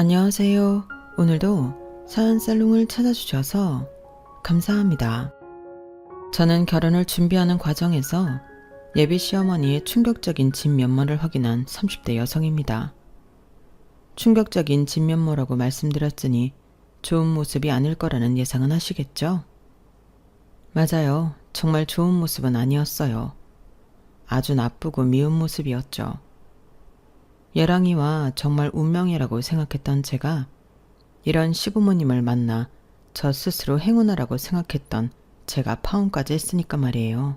안녕하세요. 오늘도 사연살롱을 찾아주셔서 감사합니다. 저는 결혼을 준비하는 과정에서 예비 시어머니의 충격적인 진면모를 확인한 30대 여성입니다. 충격적인 진면모라고 말씀드렸으니 좋은 모습이 아닐 거라는 예상은 하시겠죠? 맞아요. 정말 좋은 모습은 아니었어요. 아주 나쁘고 미운 모습이었죠. 예랑이와 정말 운명이라고 생각했던 제가 이런 시부모님을 만나 저 스스로 행운아라고 생각했던 제가 파혼까지 했으니까 말이에요.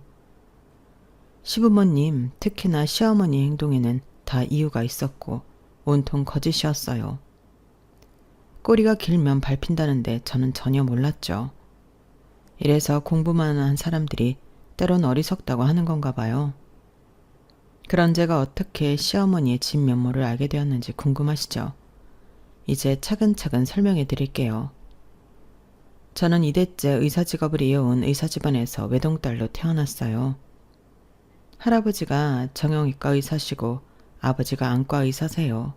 시부모님, 특히나 시어머니 행동에는 다 이유가 있었고 온통 거짓이었어요. 꼬리가 길면 밟힌다는데 저는 전혀 몰랐죠. 이래서 공부만 한 사람들이 때론 어리석다고 하는 건가 봐요. 그런 제가 어떻게 시어머니의 진면모를 알게 되었는지 궁금하시죠? 이제 차근차근 설명해 드릴게요. 저는 2대째 의사 직업을 이어온 의사 집안에서 외동딸로 태어났어요. 할아버지가 정형외과 의사시고 아버지가 안과 의사세요.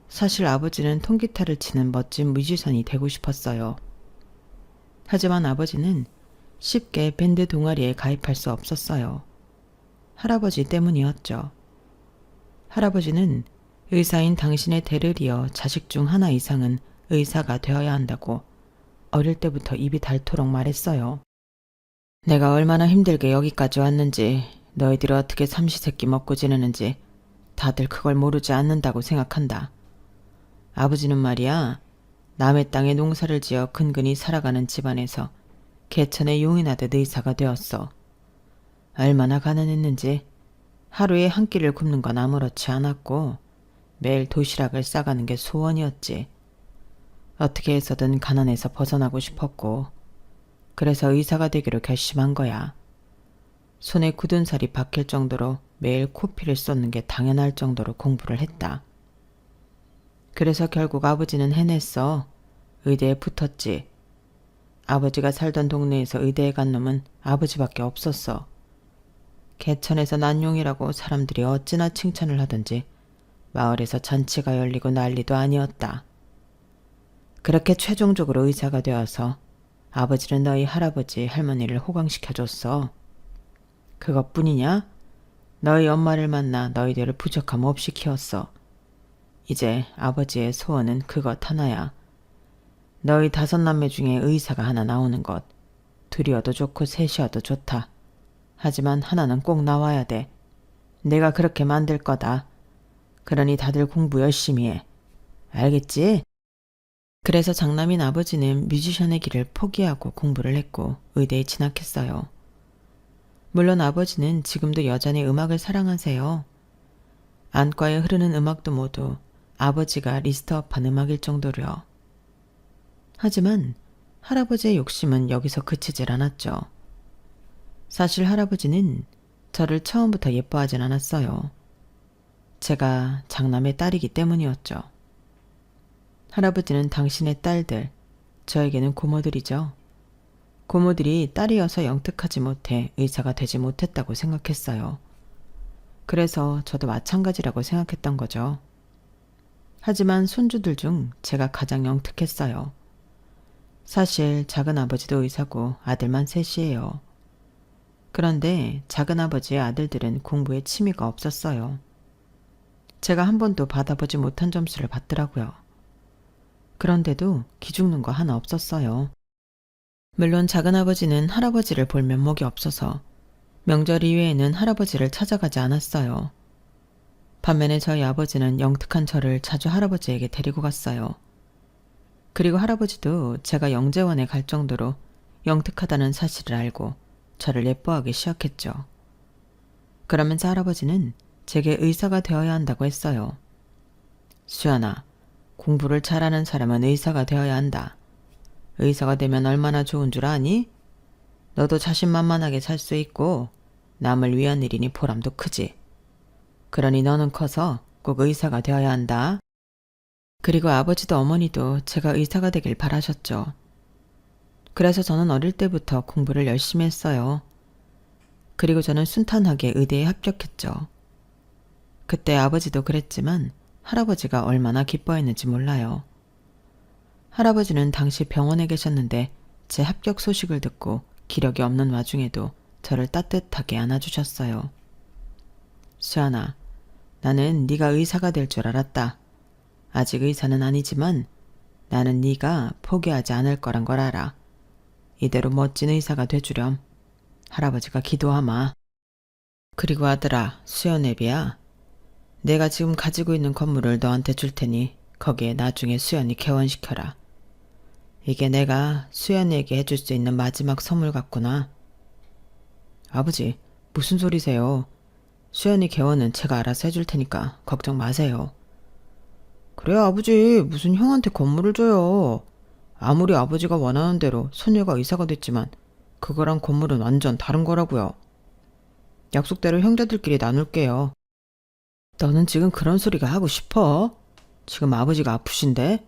사실 아버지는 통기타를 치는 멋진 뮤지션이 되고 싶었어요. 하지만 아버지는 쉽게 밴드 동아리에 가입할 수 없었어요. 할아버지 때문이었죠. 할아버지는 의사인 당신의 대를 이어 자식 중 하나 이상은 의사가 되어야 한다고 어릴 때부터 입이 닳도록 말했어요. 내가 얼마나 힘들게 여기까지 왔는지, 너희들이 어떻게 삼시세끼 먹고 지내는지 다들 그걸 모르지 않는다고 생각한다. 아버지는 말이야, 남의 땅에 농사를 지어 근근히 살아가는 집안에서 개천에 용이 나듯 의사가 되었어. 얼마나 가난했는지 하루에 한 끼를 굶는 건 아무렇지 않았고 매일 도시락을 싸가는 게 소원이었지. 어떻게 해서든 가난에서 벗어나고 싶었고 그래서 의사가 되기로 결심한 거야. 손에 굳은 살이 박힐 정도로 매일 코피를 쏟는 게 당연할 정도로 공부를 했다. 그래서 결국 아버지는 해냈어. 의대에 붙었지. 아버지가 살던 동네에서 의대에 간 놈은 아버지밖에 없었어. 개천에서 난 용이라고 사람들이 어찌나 칭찬을 하던지 마을에서 잔치가 열리고 난리도 아니었다. 그렇게 최종적으로 의사가 되어서 아버지는 너희 할아버지 할머니를 호강시켜줬어. 그것뿐이냐? 너희 엄마를 만나 너희들을 부족함 없이 키웠어. 이제 아버지의 소원은 그것 하나야. 너희 5남매 중에 의사가 하나 나오는 것. 둘이어도 좋고 셋이어도 좋다. 하지만 하나는 꼭 나와야 돼. 내가 그렇게 만들 거다. 그러니 다들 공부 열심히 해. 알겠지? 그래서 장남인 아버지는 뮤지션의 길을 포기하고 공부를 했고 의대에 진학했어요. 물론 아버지는 지금도 여전히 음악을 사랑하세요. 안과에 흐르는 음악도 모두 아버지가 리스트업한 음악일 정도로요. 하지만 할아버지의 욕심은 여기서 그치질 않았죠. 사실 할아버지는 저를 처음부터 예뻐하진 않았어요. 제가 장남의 딸이기 때문이었죠. 할아버지는 당신의 딸들, 저에게는 고모들이죠. 고모들이 딸이어서 영특하지 못해 의사가 되지 못했다고 생각했어요. 그래서 저도 마찬가지라고 생각했던 거죠. 하지만 손주들 중 제가 가장 영특했어요. 사실 작은아버지도 의사고 아들만 셋이에요. 그런데 작은아버지의 아들들은 공부에 취미가 없었어요. 제가 한 번도 받아보지 못한 점수를 받더라고요. 그런데도 기죽는 거 하나 없었어요. 물론 작은아버지는 할아버지를 볼 면목이 없어서 명절 이외에는 할아버지를 찾아가지 않았어요. 반면에 저희 아버지는 영특한 저를 자주 할아버지에게 데리고 갔어요. 그리고 할아버지도 제가 영재원에 갈 정도로 영특하다는 사실을 알고 저를 예뻐하기 시작했죠. 그러면서 할아버지는 제게 의사가 되어야 한다고 했어요. 수연아, 공부를 잘하는 사람은 의사가 되어야 한다. 의사가 되면 얼마나 좋은 줄 아니? 너도 자신만만하게 살 수 있고 남을 위한 일이니 보람도 크지. 그러니 너는 커서 꼭 의사가 되어야 한다. 그리고 아버지도 어머니도 제가 의사가 되길 바라셨죠. 그래서 저는 어릴 때부터 공부를 열심히 했어요. 그리고 저는 순탄하게 의대에 합격했죠. 그때 아버지도 그랬지만 할아버지가 얼마나 기뻐했는지 몰라요. 할아버지는 당시 병원에 계셨는데 제 합격 소식을 듣고 기력이 없는 와중에도 저를 따뜻하게 안아주셨어요. 수연아, 나는 네가 의사가 될 줄 알았다. 아직 의사는 아니지만 나는 네가 포기하지 않을 거란 걸 알아. 이대로 멋진 의사가 돼주렴. 할아버지가 기도하마. 그리고 아들아, 수연애비야. 내가 지금 가지고 있는 건물을 너한테 줄 테니 거기에 나중에 수연이 개원시켜라. 이게 내가 수연이에게 해줄 수 있는 마지막 선물 같구나. 아버지, 무슨 소리세요? 수연이 개원은 제가 알아서 해줄 테니까 걱정 마세요. 그래 아버지, 무슨 형한테 건물을 줘요. 아무리 아버지가 원하는 대로 소녀가 의사가 됐지만 그거랑 건물은 완전 다른 거라고요. 약속대로 형제들끼리 나눌게요. 너는 지금 그런 소리가 하고 싶어? 지금 아버지가 아프신데?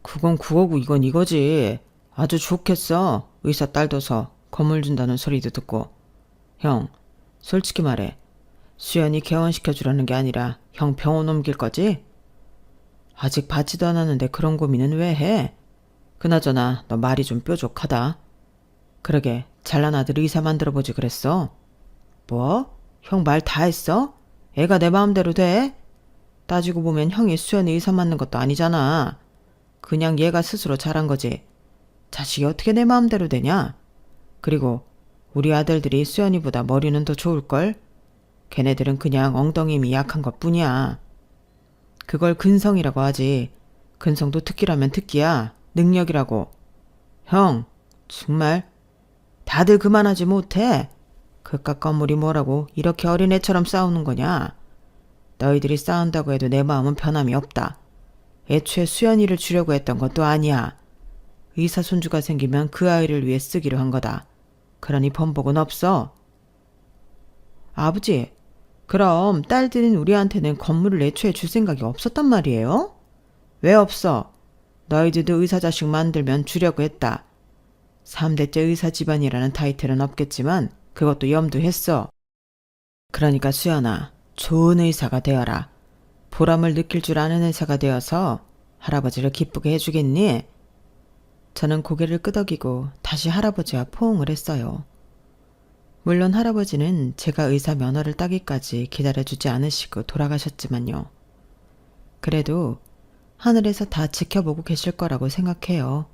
그건 그거고 이건 이거지. 아주 좋겠어. 의사 딸 둬서 건물 준다는 소리도 듣고. 형, 솔직히 말해. 수연이 개원시켜주라는 게 아니라 형 병원 옮길 거지? 아직 받지도 않았는데 그런 고민은 왜 해? 그나저나 너 말이 좀 뾰족하다. 그러게 잘난 아들 의사 만들어보지 그랬어. 뭐? 형 말 다 했어? 애가 내 마음대로 돼? 따지고 보면 형이 수연이 의사 맞는 것도 아니잖아. 그냥 얘가 스스로 잘한 거지. 자식이 어떻게 내 마음대로 되냐? 그리고 우리 아들들이 수연이보다 머리는 더 좋을걸? 걔네들은 그냥 엉덩이 힘이 약한 것뿐이야. 그걸 근성이라고 하지. 근성도 특기라면 특기야. 능력이라고. 형, 정말 다들 그만하지 못해. 그깟 건물이 뭐라고 이렇게 어린애처럼 싸우는 거냐? 너희들이 싸운다고 해도 내 마음은 변함이 없다. 애초에 수연이를 주려고 했던 것도 아니야. 의사 손주가 생기면 그 아이를 위해 쓰기로 한 거다. 그러니 번복은 없어. 아버지, 그럼 딸들인 우리한테는 건물을 애초에 줄 생각이 없었단 말이에요? 왜 없어? 너희들도 의사 자식 만들면 주려고 했다. 3대째 의사 집안이라는 타이틀은 없겠지만 그것도 염두했어. 그러니까 수연아, 좋은 의사가 되어라. 보람을 느낄 줄 아는 의사가 되어서 할아버지를 기쁘게 해주겠니? 저는 고개를 끄덕이고 다시 할아버지와 포옹을 했어요. 물론 할아버지는 제가 의사 면허를 따기까지 기다려주지 않으시고 돌아가셨지만요. 그래도 하늘에서 다 지켜보고 계실 거라고 생각해요.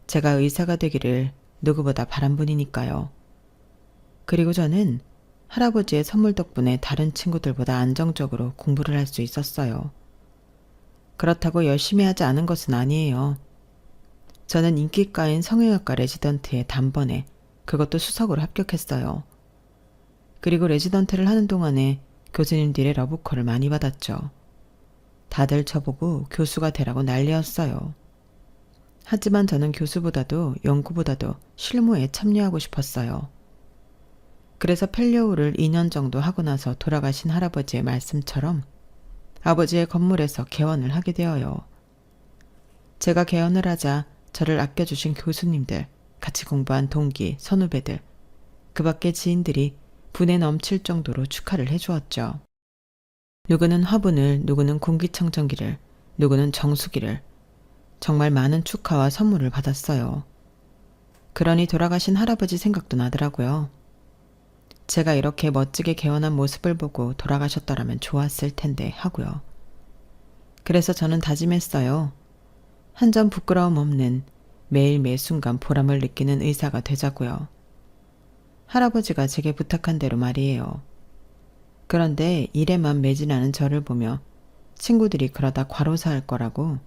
제가 의사가 되기를 누구보다 바란 분이니까요. 그리고 저는 할아버지의 선물 덕분에 다른 친구들보다 안정적으로 공부를 할 수 있었어요. 그렇다고 열심히 하지 않은 것은 아니에요. 저는 인기과인 성형외과 레지던트에 단번에 그것도 수석으로 합격했어요. 그리고 레지던트를 하는 동안에 교수님들의 러브콜을 많이 받았죠. 다들 저보고 교수가 되라고 난리였어요. 하지만 저는 교수보다도 연구보다도 실무에 참여하고 싶었어요. 그래서 펠리오를 2년 정도 하고 나서 돌아가신 할아버지의 말씀처럼 아버지의 건물에서 개원을 하게 되어요. 제가 개원을 하자 저를 아껴주신 교수님들, 같이 공부한 동기, 선후배들, 그 밖의 지인들이 분에 넘칠 정도로 축하를 해주었죠. 누구는 화분을, 누구는 공기청정기를, 누구는 정수기를, 정말 많은 축하와 선물을 받았어요. 그러니 돌아가신 할아버지 생각도 나더라고요. 제가 이렇게 멋지게 개원한 모습을 보고 돌아가셨더라면 좋았을 텐데 하고요. 그래서 저는 다짐했어요. 한 점 부끄러움 없는 매일 매 순간 보람을 느끼는 의사가 되자고요. 할아버지가 제게 부탁한 대로 말이에요. 그런데 일에만 매진하는 저를 보며 친구들이 그러다 과로사 할 거라고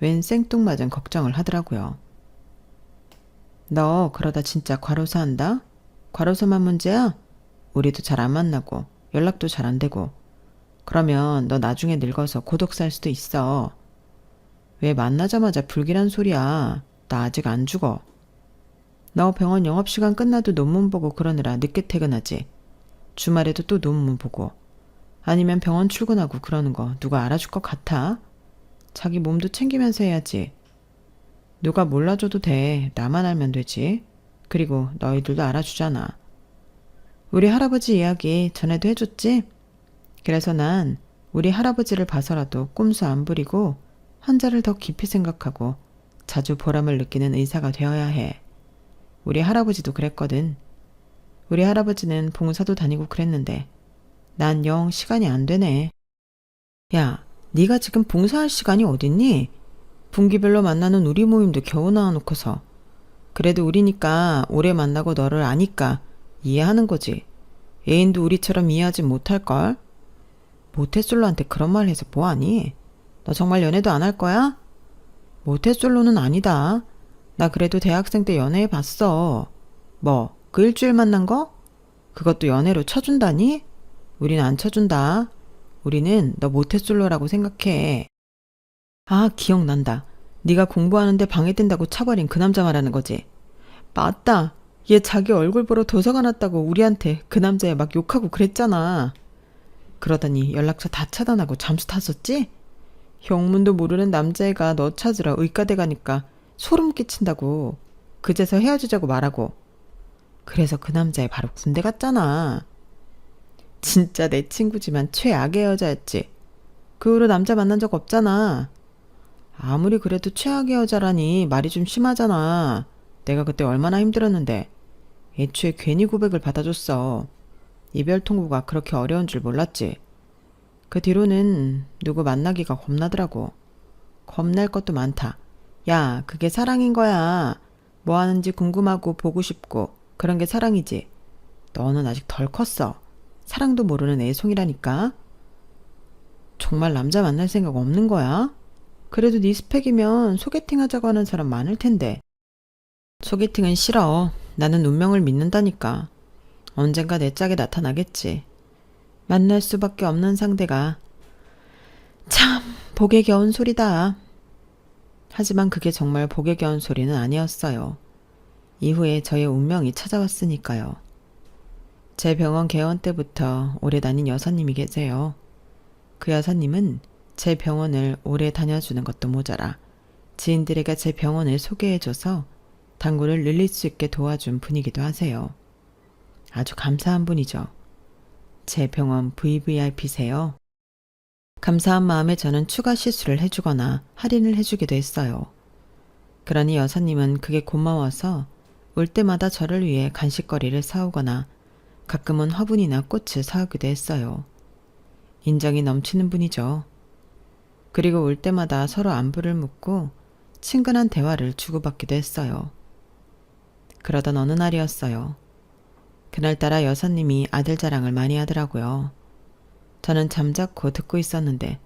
웬 생뚱맞은 걱정을 하더라고요. 너 그러다 진짜 과로사 한다? 과로사만 문제야? 우리도 잘 안 만나고 연락도 잘 안 되고 그러면 너 나중에 늙어서 고독 살 수도 있어. 왜 만나자마자 불길한 소리야. 나 아직 안 죽어. 너 병원 영업시간 끝나도 논문 보고 그러느라 늦게 퇴근하지. 주말에도 또 논문 보고. 아니면 병원 출근하고 그러는 거 누가 알아줄 것 같아? 자기 몸도 챙기면서 해야지. 누가 몰라줘도 돼. 나만 알면 되지. 그리고 너희들도 알아주잖아. 우리 할아버지 이야기 전에도 해줬지? 그래서 난 우리 할아버지를 봐서라도 꼼수 안 부리고 환자를 더 깊이 생각하고 자주 보람을 느끼는 의사가 되어야 해. 우리 할아버지도 그랬거든. 우리 할아버지는 봉사도 다니고 그랬는데 난 영 시간이 안 되네. 야, 네가 지금 봉사할 시간이 어딨니? 분기별로 만나는 우리 모임도 겨우 나와놓고서. 그래도 우리니까 오래 만나고 너를 아니까 이해하는 거지. 애인도 우리처럼 이해하지 못할걸? 모태솔로한테 그런 말 해서 뭐하니? 너 정말 연애도 안 할 거야? 모태솔로는 아니다. 나 그래도 대학생 때 연애해봤어. 뭐, 그 일주일 만난 거? 그것도 연애로 쳐준다니? 우린 안 쳐준다. 우리는 너 모태솔로라고 생각해. 아, 기억난다. 네가 공부하는데 방해된다고 차버린 그 남자 말하는 거지. 맞다. 얘 자기 얼굴 보러 도서관 왔다고 우리한테 그 남자애 막 욕하고 그랬잖아. 그러더니 연락처 다 차단하고 잠수 탔었지? 형문도 모르는 남자애가 너 찾으러 의과대 가니까 소름 끼친다고. 그제서 헤어지자고 말하고. 그래서 그 남자애 바로 군대 갔잖아. 진짜 내 친구지만 최악의 여자였지. 그 후로 남자 만난 적 없잖아. 아무리 그래도 최악의 여자라니 말이 좀 심하잖아. 내가 그때 얼마나 힘들었는데. 애초에 괜히 고백을 받아줬어. 이별 통보가 그렇게 어려운 줄 몰랐지. 그 뒤로는 누구 만나기가 겁나더라고. 겁날 것도 많다. 야, 그게 사랑인 거야. 뭐 하는지 궁금하고 보고 싶고 그런 게 사랑이지. 너는 아직 덜 컸어. 사랑도 모르는 애송이라니까. 정말 남자 만날 생각 없는 거야? 그래도 네 스펙이면 소개팅 하자고 하는 사람 많을 텐데. 소개팅은 싫어. 나는 운명을 믿는다니까. 언젠가 내 짝에 나타나겠지. 만날 수밖에 없는 상대가. 참 복에 겨운 소리다. 하지만 그게 정말 복에 겨운 소리는 아니었어요. 이후에 저의 운명이 찾아왔으니까요. 제 병원 개원 때부터 오래 다닌 여사님이 계세요. 그 여사님은 제 병원을 오래 다녀주는 것도 모자라 지인들에게 제 병원을 소개해줘서 단골을 늘릴 수 있게 도와준 분이기도 하세요. 아주 감사한 분이죠. 제 병원 VVIP세요. 감사한 마음에 저는 추가 시술을 해주거나 할인을 해주기도 했어요. 그러니 여사님은 그게 고마워서 올 때마다 저를 위해 간식거리를 사오거나 가끔은 화분이나 꽃을 사오기도 했어요. 인정이 넘치는 분이죠. 그리고 올 때마다 서로 안부를 묻고 친근한 대화를 주고받기도 했어요. 그러던 어느 날이었어요. 그날따라 여사님이 아들 자랑을 많이 하더라고요. 저는 잠자코 듣고 있었는데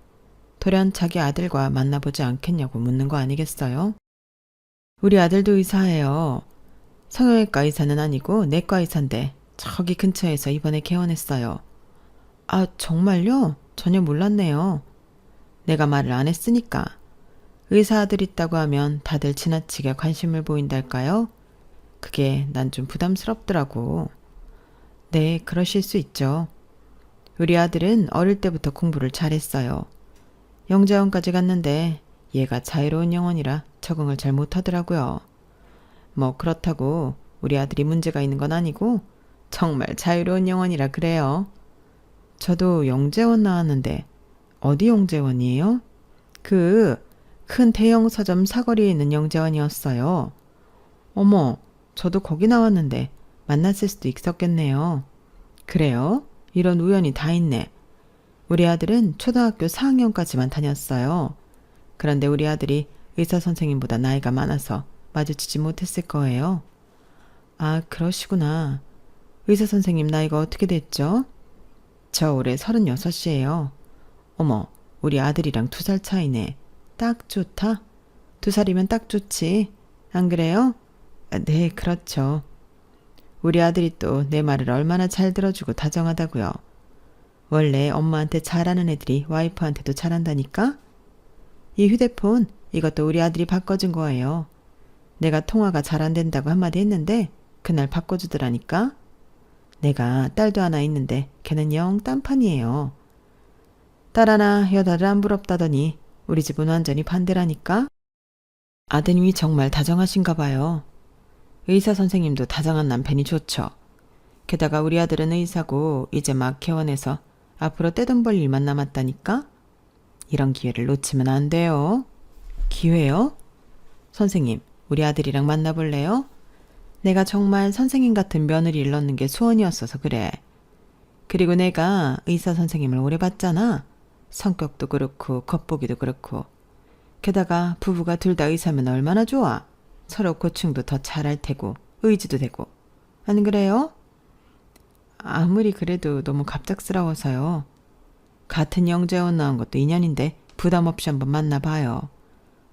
돌연 자기 아들과 만나보지 않겠냐고 묻는 거 아니겠어요? 우리 아들도 의사예요. 성형외과 의사는 아니고 내과 의사인데 저기 근처에서 이번에 개원했어요. 아, 정말요? 전혀 몰랐네요. 내가 말을 안 했으니까. 의사 아들 있다고 하면 다들 지나치게 관심을 보인달까요? 그게 난 좀 부담스럽더라고. 네, 그러실 수 있죠. 우리 아들은 어릴 때부터 공부를 잘했어요. 영재원까지 갔는데 얘가 자유로운 영혼이라 적응을 잘 못하더라고요. 뭐 그렇다고 우리 아들이 문제가 있는 건 아니고 정말 자유로운 영혼이라 그래요. 저도 영재원 나왔는데 어디 영재원이에요? 그 큰 대형 서점 사거리에 있는 영재원이었어요. 어머, 저도 거기 나왔는데 만났을 수도 있었겠네요. 그래요? 이런 우연이 다 있네. 우리 아들은 초등학교 4학년까지만 다녔어요. 그런데 우리 아들이 의사 선생님보다 나이가 많아서 마주치지 못했을 거예요. 아, 그러시구나. 의사 선생님 나이가 어떻게 됐죠? 저 올해 36이에요. 어머, 우리 아들이랑 2살 차이네. 딱 좋다. 2살이면 딱 좋지. 안 그래요? 네, 그렇죠. 우리 아들이 또 내 말을 얼마나 잘 들어주고 다정하다고요. 원래 엄마한테 잘하는 애들이 와이프한테도 잘한다니까? 이 휴대폰, 이것도 우리 아들이 바꿔준 거예요. 내가 통화가 잘 안 된다고 한마디 했는데 그날 바꿔주더라니까? 내가 딸도 하나 있는데 걔는 영 딴판이에요. 딸 하나 여자를 안 부럽다더니 우리 집은 완전히 반대라니까? 아드님이 정말 다정하신가 봐요. 의사 선생님도 다정한 남편이 좋죠. 게다가 우리 아들은 의사고 이제 막 개원해서 앞으로 떼돈 벌 일만 남았다니까? 이런 기회를 놓치면 안 돼요. 기회요? 선생님, 우리 아들이랑 만나볼래요? 내가 정말 선생님 같은 며느리를 넣는 게 소원이었어서 그래. 그리고 내가 의사 선생님을 오래 봤잖아. 성격도 그렇고 겉보기도 그렇고. 게다가 부부가 둘 다 의사면 얼마나 좋아. 서로 고충도 더 잘할 테고 의지도 되고. 안 그래요? 아무리 그래도 너무 갑작스러워서요. 같은 영재원 나온 것도 인연인데 부담 없이 한번 만나봐요.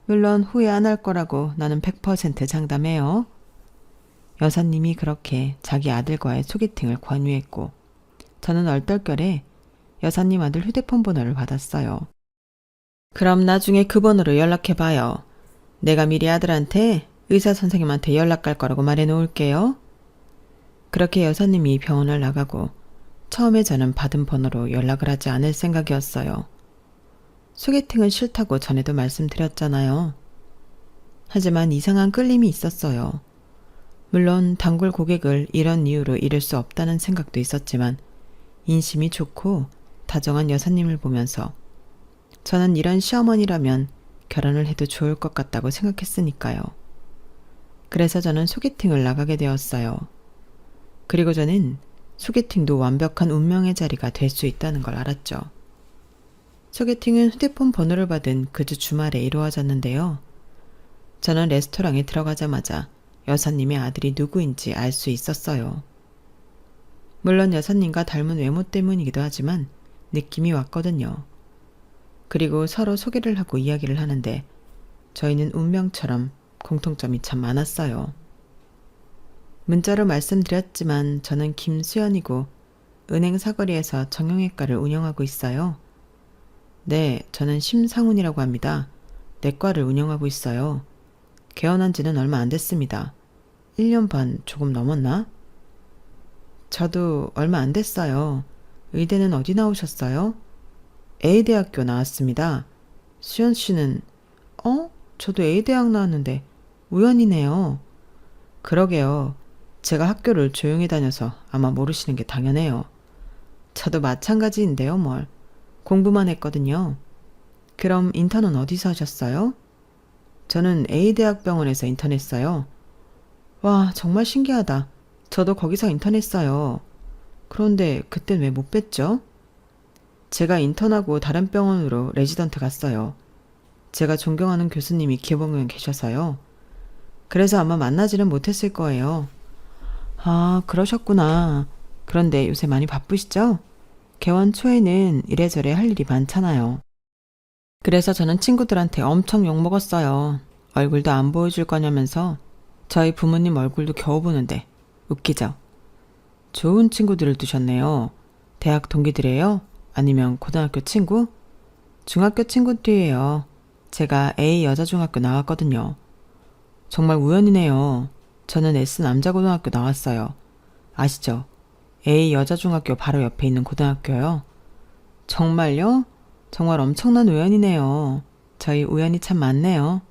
물론 후회 안 할 거라고 나는 100% 장담해요. 여사님이 그렇게 자기 아들과의 소개팅을 권유했고 저는 얼떨결에 여사님 아들 휴대폰 번호를 받았어요. 그럼 나중에 그 번호로 연락해봐요. 내가 미리 아들한테 의사 선생님한테 연락 갈 거라고 말해 놓을게요. 그렇게 여사님이 병원을 나가고 처음에 저는 받은 번호로 연락을 하지 않을 생각이었어요. 소개팅은 싫다고 전에도 말씀드렸잖아요. 하지만 이상한 끌림이 있었어요. 물론 단골 고객을 이런 이유로 잃을 수 없다는 생각도 있었지만 인심이 좋고 다정한 여사님을 보면서 저는 이런 시어머니라면 결혼을 해도 좋을 것 같다고 생각했으니까요. 그래서 저는 소개팅을 나가게 되었어요. 그리고 저는 소개팅도 완벽한 운명의 자리가 될 수 있다는 걸 알았죠. 소개팅은 휴대폰 번호를 받은 그 주 주말에 이루어졌는데요. 저는 레스토랑에 들어가자마자 여사님의 아들이 누구인지 알 수 있었어요. 물론 여사님과 닮은 외모 때문이기도 하지만 느낌이 왔거든요. 그리고 서로 소개를 하고 이야기를 하는데 저희는 운명처럼 공통점이 참 많았어요. 문자로 말씀드렸지만 저는 김수연이고 은행 사거리에서 정형외과를 운영하고 있어요. 네, 저는 심상훈이라고 합니다. 내과를 운영하고 있어요. 개원한 지는 얼마 안 됐습니다. 1년 반 조금 넘었나? 저도 얼마 안 됐어요. 의대는 어디 나오셨어요? A대학교 나왔습니다. 수연 씨는 저도 A대학 나왔는데 우연이네요. 그러게요. 제가 학교를 조용히 다녀서 아마 모르시는 게 당연해요. 저도 마찬가지인데요, 뭘. 공부만 했거든요. 그럼 인턴은 어디서 하셨어요? 저는 A대학병원에서 인턴했어요. 와, 정말 신기하다. 저도 거기서 인턴했어요. 그런데 그땐 왜 못 뵀죠? 제가 인턴하고 다른 병원으로 레지던트 갔어요. 제가 존경하는 교수님이 기업원에 계셔서요. 그래서 아마 만나지는 못했을 거예요. 아, 그러셨구나. 그런데 요새 많이 바쁘시죠? 개원 초에는 이래저래 할 일이 많잖아요. 그래서 저는 친구들한테 엄청 욕먹었어요. 얼굴도 안 보여줄 거냐면서 저희 부모님 얼굴도 겨우 보는데 웃기죠? 좋은 친구들을 두셨네요. 대학 동기들이에요? 아니면 고등학교 친구? 중학교 친구들이에요. 제가 A 여자중학교 나왔거든요. 정말 우연이네요. 저는 S 남자고등학교 나왔어요. 아시죠? A 여자중학교 바로 옆에 있는 고등학교요. 정말요? 정말 엄청난 우연이네요. 저희 우연이 참 많네요.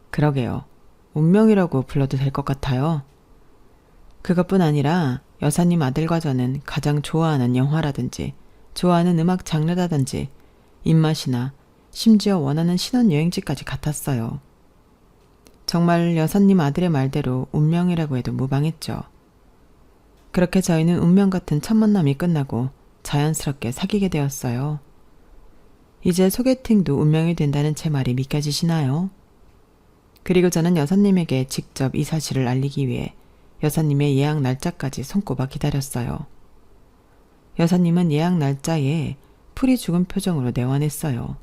그러게요. 운명이라고 불러도 될 것 같아요. 그것뿐 아니라 여사님 아들과 저는 가장 좋아하는 영화라든지 좋아하는 음악 장르라든지 입맛이나 심지어 원하는 신혼여행지까지 같았어요. 정말 여사님 아들의 말대로 운명이라고 해도 무방했죠. 그렇게 저희는 운명 같은 첫 만남이 끝나고 자연스럽게 사귀게 되었어요. 이제 소개팅도 운명이 된다는 제 말이 믿겨지시나요? 그리고 저는 여사님에게 직접 이 사실을 알리기 위해 여사님의 예약 날짜까지 손꼽아 기다렸어요. 여사님은 예약 날짜에 풀이 죽은 표정으로 내원했어요.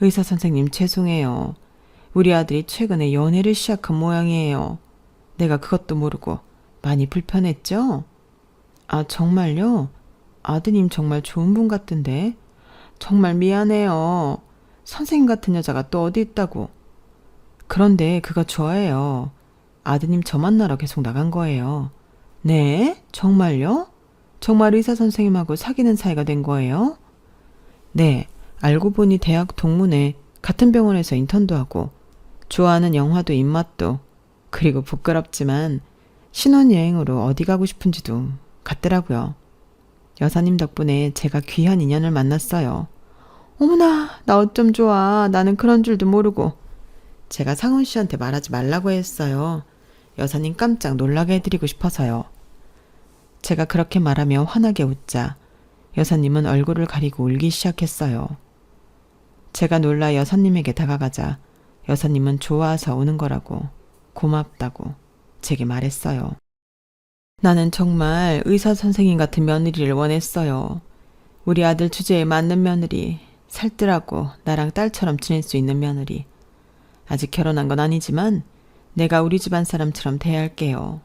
의사 선생님 죄송해요. 우리 아들이 최근에 연애를 시작한 모양이에요. 내가 그것도 모르고 많이 불편했죠? 아, 정말요? 아드님 정말 좋은 분 같던데. 정말 미안해요. 선생님 같은 여자가 또 어디 있다고. 그런데 그거 좋아해요. 아드님 저 만나러 계속 나간 거예요. 네? 정말요? 정말 의사 선생님하고 사귀는 사이가 된 거예요? 네. 알고 보니 대학 동문회 같은 병원에서 인턴도 하고 좋아하는 영화도 입맛도 그리고 부끄럽지만 신혼여행으로 어디 가고 싶은지도 같더라고요. 여사님 덕분에 제가 귀한 인연을 만났어요. 어머나, 나 어쩜 좋아. 나는 그런 줄도 모르고. 제가 상훈 씨한테 말하지 말라고 했어요. 여사님 깜짝 놀라게 해드리고 싶어서요. 제가 그렇게 말하며 환하게 웃자 여사님은 얼굴을 가리고 울기 시작했어요. 제가 놀라 여사님에게 다가가자 여사님은 좋아서 우는 거라고 고맙다고 제게 말했어요. 나는 정말 의사 선생님 같은 며느리를 원했어요. 우리 아들 주제에 맞는 며느리, 살뜰하고 나랑 딸처럼 지낼 수 있는 며느리. 아직 결혼한 건 아니지만 내가 우리 집안 사람처럼 대할게요.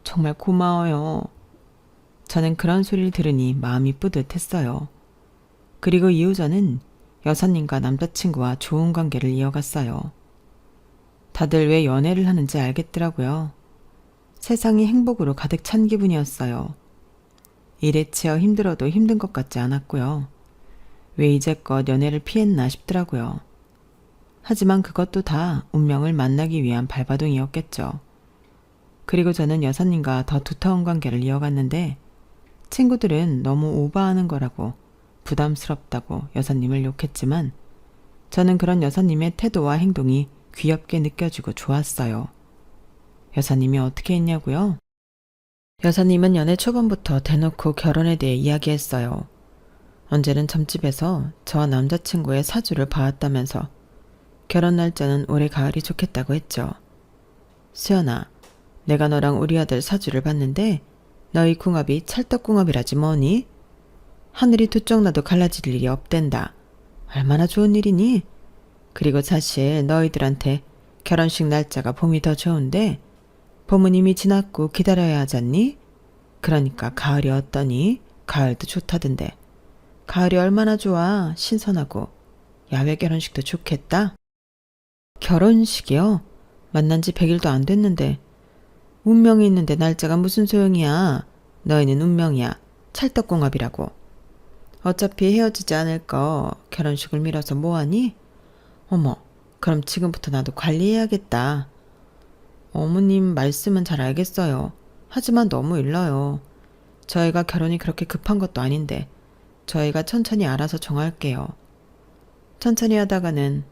정말 고마워요. 저는 그런 소리를 들으니 마음이 뿌듯했어요. 그리고 이후 저는 여사님과 남자친구와 좋은 관계를 이어갔어요. 다들 왜 연애를 하는지 알겠더라고요. 세상이 행복으로 가득 찬 기분이었어요. 일에 치여 힘들어도 힘든 것 같지 않았고요. 왜 이제껏 연애를 피했나 싶더라고요. 하지만 그것도 다 운명을 만나기 위한 발바둥이었겠죠. 그리고 저는 여사님과 더 두터운 관계를 이어갔는데 친구들은 너무 오버하는 거라고 부담스럽다고 여사님을 욕했지만 저는 그런 여사님의 태도와 행동이 귀엽게 느껴지고 좋았어요. 여사님이 어떻게 했냐고요? 여사님은 연애 초반부터 대놓고 결혼에 대해 이야기했어요. 언제는 점집에서 저와 남자친구의 사주를 봐왔다면서 결혼 날짜는 올해 가을이 좋겠다고 했죠. 수연아, 내가 너랑 우리 아들 사주를 봤는데 너희 궁합이 찰떡궁합이라지 뭐니? 하늘이 두 쪽 나도 갈라질 일이 없댄다. 얼마나 좋은 일이니? 그리고 사실 너희들한테 결혼식 날짜가 봄이 더 좋은데 봄은 이미 지났고 기다려야 하잖니? 그러니까 가을이 어떠니? 가을도 좋다던데. 가을이 얼마나 좋아. 신선하고. 야외 결혼식도 좋겠다. 결혼식이요? 만난 지 100일도 안 됐는데. 운명이 있는데 날짜가 무슨 소용이야. 너희는 운명이야. 찰떡궁합이라고. 어차피 헤어지지 않을 거 결혼식을 미뤄서 뭐하니? 어머, 그럼 지금부터 나도 관리해야겠다. 어머님 말씀은 잘 알겠어요. 하지만 너무 일러요. 저희가 결혼이 그렇게 급한 것도 아닌데 저희가 천천히 알아서 정할게요. 천천히 하다가는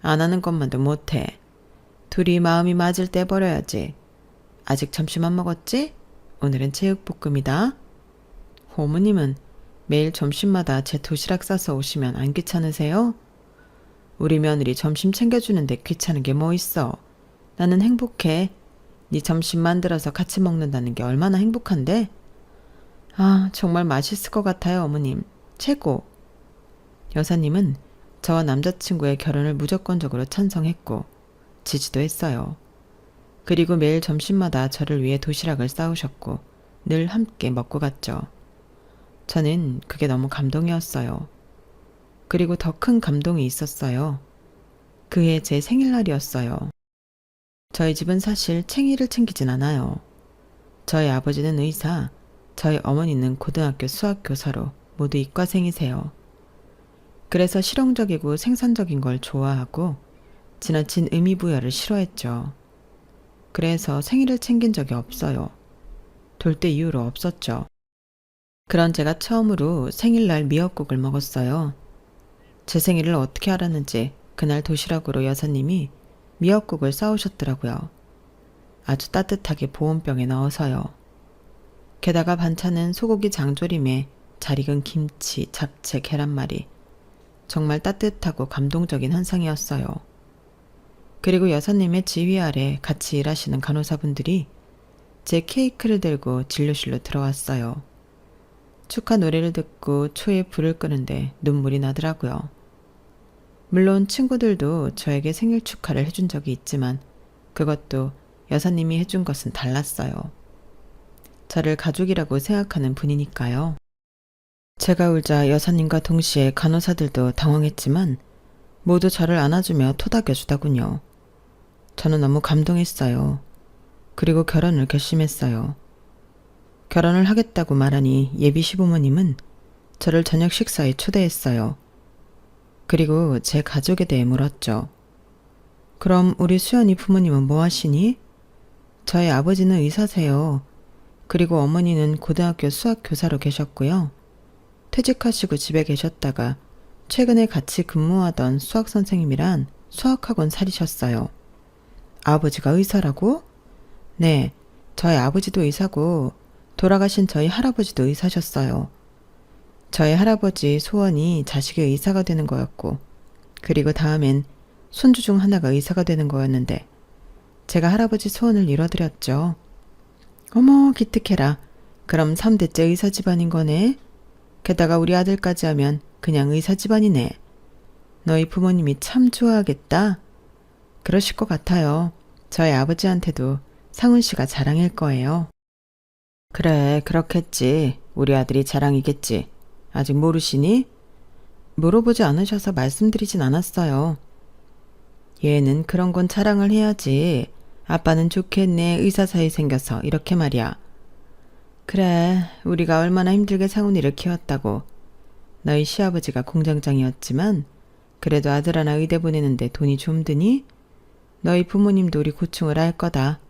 안 하는 것만도 못해. 둘이 마음이 맞을 때 버려야지. 아직 점심 안 먹었지? 오늘은 제육볶음이다. 어머님은 매일 점심마다 제 도시락 싸서 오시면 안 귀찮으세요? 우리 며느리 점심 챙겨주는데 귀찮은 게 뭐 있어. 나는 행복해. 네 점심 만들어서 같이 먹는다는 게 얼마나 행복한데? 아, 정말 맛있을 것 같아요, 어머님. 최고. 여사님은 저와 남자친구의 결혼을 무조건적으로 찬성했고 지지도 했어요. 그리고 매일 점심마다 저를 위해 도시락을 싸우셨고 늘 함께 먹고 갔죠. 저는 그게 너무 감동이었어요. 그리고 더 큰 감동이 있었어요. 그해 제 생일날이었어요. 저희 집은 사실 챙이를 챙기진 않아요. 저희 아버지는 의사, 저희 어머니는 고등학교 수학교사로 모두 이과생이세요. 그래서 실용적이고 생산적인 걸 좋아하고 지나친 의미부여를 싫어했죠. 그래서 생일을 챙긴 적이 없어요. 돌 때 이후로 없었죠. 그런 제가 처음으로 생일날 미역국을 먹었어요. 제 생일을 어떻게 알았는지 그날 도시락으로 여사님이 미역국을 싸우셨더라고요. 아주 따뜻하게 보온병에 넣어서요. 게다가 반찬은 소고기 장조림에 잘 익은 김치, 잡채, 계란말이. 정말 따뜻하고 감동적인 한상이었어요. 그리고 여사님의 지휘 아래 같이 일하시는 간호사분들이 제 케이크를 들고 진료실로 들어왔어요. 축하 노래를 듣고 초에 불을 끄는데 눈물이 나더라고요. 물론 친구들도 저에게 생일 축하를 해준 적이 있지만 그것도 여사님이 해준 것은 달랐어요. 저를 가족이라고 생각하는 분이니까요. 제가 울자 여사님과 동시에 간호사들도 당황했지만 모두 저를 안아주며 토닥여주더군요. 저는 너무 감동했어요. 그리고 결혼을 결심했어요. 결혼을 하겠다고 말하니 예비 시부모님은 저를 저녁 식사에 초대했어요. 그리고 제 가족에 대해 물었죠. 그럼 우리 수연이 부모님은 뭐 하시니? 저희 아버지는 의사세요. 그리고 어머니는 고등학교 수학교사로 계셨고요. 퇴직하시고 집에 계셨다가 최근에 같이 근무하던 수학 선생님이란 수학학원 차리셨어요. 아버지가 의사라고? 네, 저희 아버지도 의사고 돌아가신 저희 할아버지도 의사셨어요. 저희 할아버지 소원이 자식이 의사가 되는 거였고, 그리고 다음엔 손주 중 하나가 의사가 되는 거였는데 제가 할아버지 소원을 이뤄드렸죠. 어머, 기특해라. 그럼 3대째 의사 집안인 거네. 게다가 우리 아들까지 하면 그냥 의사 집안이네. 너희 부모님이 참 좋아하겠다. 그러실 것 같아요. 저희 아버지한테도 상훈 씨가 자랑일 거예요. 그래, 그렇겠지. 우리 아들이 자랑이겠지. 아직 모르시니? 물어보지 않으셔서 말씀드리진 않았어요. 얘는 그런 건 자랑을 해야지. 아빠는 좋겠네, 의사 사이 생겨서. 이렇게 말이야. 그래, 우리가 얼마나 힘들게 상훈이를 키웠다고. 너희 시아버지가 공장장이었지만 그래도 아들 하나 의대 보내는데 돈이 좀 드니? 너희 부모님도 우리 고충을 알 거다.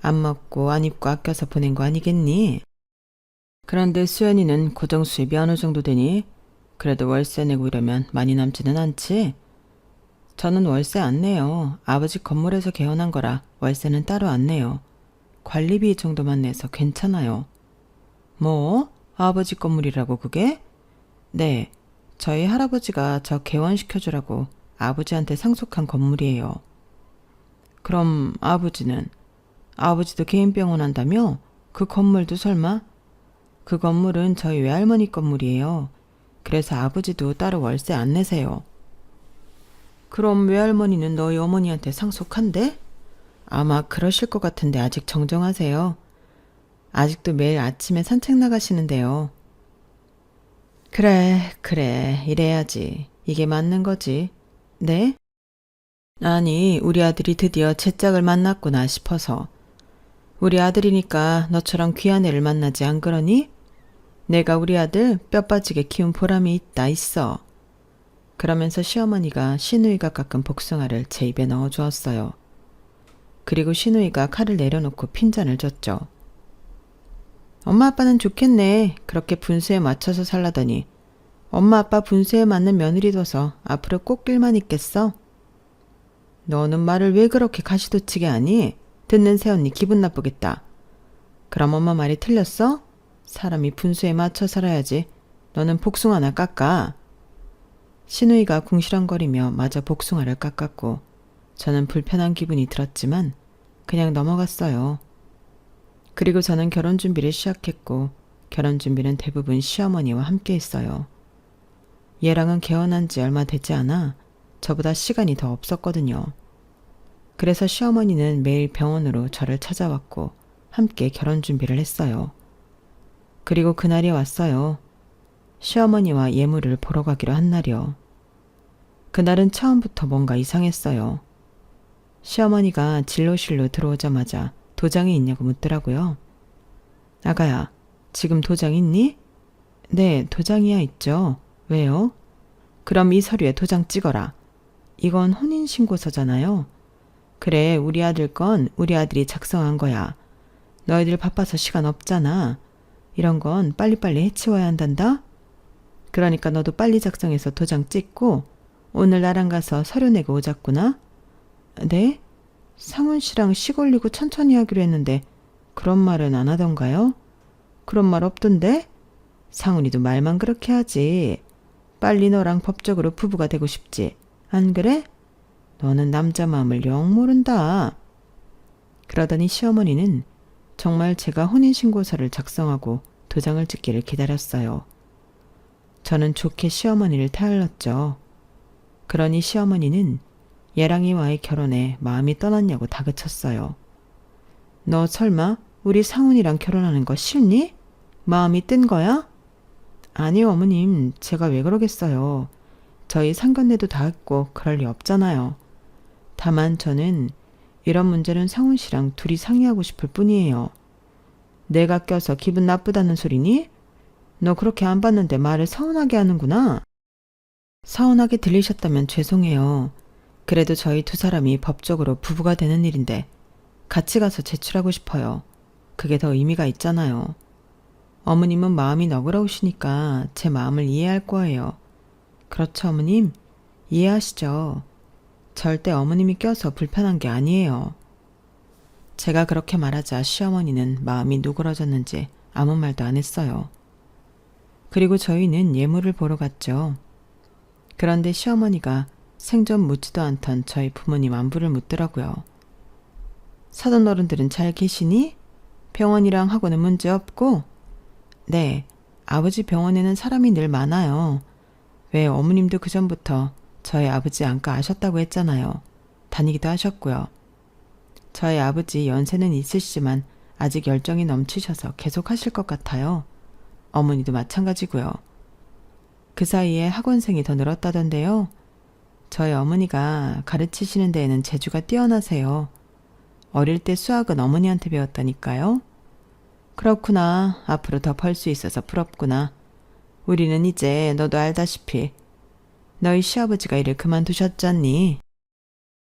안 먹고 안 입고 아껴서 보낸 거 아니겠니? 그런데 수연이는 고정 수입이 어느 정도 되니? 그래도 월세 내고 이러면 많이 남지는 않지? 저는 월세 안 내요. 아버지 건물에서 개원한 거라 월세는 따로 안 내요. 관리비 정도만 내서 괜찮아요. 뭐? 아버지 건물이라고 그게? 네, 저희 할아버지가 저 개원시켜주라고 아버지한테 상속한 건물이에요. 그럼 아버지는? 아버지도 개인 병원 한다며? 그 건물도 설마? 그 건물은 저희 외할머니 건물이에요. 그래서 아버지도 따로 월세 안 내세요. 그럼 외할머니는 너희 어머니한테 상속한대? 아마 그러실 것 같은데 아직 정정하세요. 아직도 매일 아침에 산책 나가시는데요. 그래, 이래야지. 이게 맞는 거지. 네? 아니, 우리 아들이 드디어 제 짝을 만났구나 싶어서. 우리 아들이니까 너처럼 귀한 애를 만나지 안 그러니? 내가 우리 아들 뼈 빠지게 키운 보람이 있어. 그러면서 시어머니가 시누이가 깎은 복숭아를 제 입에 넣어주었어요. 그리고 시누이가 칼을 내려놓고 핀잔을 줬죠. 엄마 아빠는 좋겠네. 그렇게 분수에 맞춰서 살라더니 엄마 아빠 분수에 맞는 며느리 둬서 앞으로 꽃길만 있겠어? 너는 말을 왜 그렇게 가시도치게 하니? 듣는 새언니 기분 나쁘겠다. 그럼 엄마 말이 틀렸어? 사람이 분수에 맞춰 살아야지. 너는 복숭아나 깎아. 시누이가 궁시렁거리며 마저 복숭아를 깎았고 저는 불편한 기분이 들었지만 그냥 넘어갔어요. 그리고 저는 결혼 준비를 시작했고 결혼 준비는 대부분 시어머니와 함께 했어요. 얘랑은 개원한 지 얼마 되지 않아 저보다 시간이 더 없었거든요. 그래서 시어머니는 매일 병원으로 저를 찾아왔고 함께 결혼 준비를 했어요. 그리고 그날이 왔어요. 시어머니와 예물을 보러 가기로 한 날이요. 그날은 처음부터 뭔가 이상했어요. 시어머니가 진료실로 들어오자마자 도장이 있냐고 묻더라고요. 아가야, 지금 도장 있니? 네, 도장이야 있죠. 왜요? 그럼 이 서류에 도장 찍어라. 이건 혼인신고서잖아요. 그래, 우리 아들 건 우리 아들이 작성한 거야. 너희들 바빠서 시간 없잖아. 이런 건 빨리빨리 해치워야 한단다. 그러니까 너도 빨리 작성해서 도장 찍고 오늘 나랑 가서 서류 내고 오자꾸나. 네? 상훈 씨랑 식 올리고 천천히 하기로 했는데 그런 말은 안 하던가요? 그런 말 없던데? 상훈이도 말만 그렇게 하지. 빨리 너랑 법적으로 부부가 되고 싶지. 안 그래? 너는 남자 마음을 영 모른다. 그러더니 시어머니는 정말 제가 혼인신고서를 작성하고 도장을 찍기를 기다렸어요. 저는 좋게 시어머니를 타일렀죠. 그러니 시어머니는 예랑이와의 결혼에 마음이 떠났냐고 다그쳤어요. 너 설마 우리 상훈이랑 결혼하는 거 싫니? 마음이 뜬 거야? 아니요, 어머님. 제가 왜 그러겠어요. 저희 상견례도 다 했고 그럴 리 없잖아요. 다만 저는 이런 문제는 상훈 씨랑 둘이 상의하고 싶을 뿐이에요. 내가 껴서 기분 나쁘다는 소리니? 너 그렇게 안 봤는데 말을 서운하게 하는구나. 서운하게 들리셨다면 죄송해요. 그래도 저희 두 사람이 법적으로 부부가 되는 일인데 같이 가서 제출하고 싶어요. 그게 더 의미가 있잖아요. 어머님은 마음이 너그러우시니까 제 마음을 이해할 거예요. 그렇죠, 어머님? 이해하시죠? 절대 어머님이 껴서 불편한 게 아니에요. 제가 그렇게 말하자 시어머니는 마음이 누그러졌는지 아무 말도 안 했어요. 그리고 저희는 예물을 보러 갔죠. 그런데 시어머니가 생전 묻지도 않던 저희 부모님 안부를 묻더라고요. 사돈 어른들은 잘 계시니? 병원이랑 학원은 문제 없고? 네, 아버지 병원에는 사람이 늘 많아요. 왜 어머님도 그전부터 저희 아버지 안과 아셨다고 했잖아요. 다니기도 하셨고요. 저희 아버지 연세는 있으시지만 아직 열정이 넘치셔서 계속 하실 것 같아요. 어머니도 마찬가지고요. 그 사이에 학원생이 더 늘었다던데요. 저희 어머니가 가르치시는 데에는 재주가 뛰어나세요. 어릴 때 수학은 어머니한테 배웠다니까요. 그렇구나. 앞으로 더 벌 수 있어서 부럽구나. 우리는 이제 너도 알다시피 너희 시아버지가 일을 그만두셨잖니.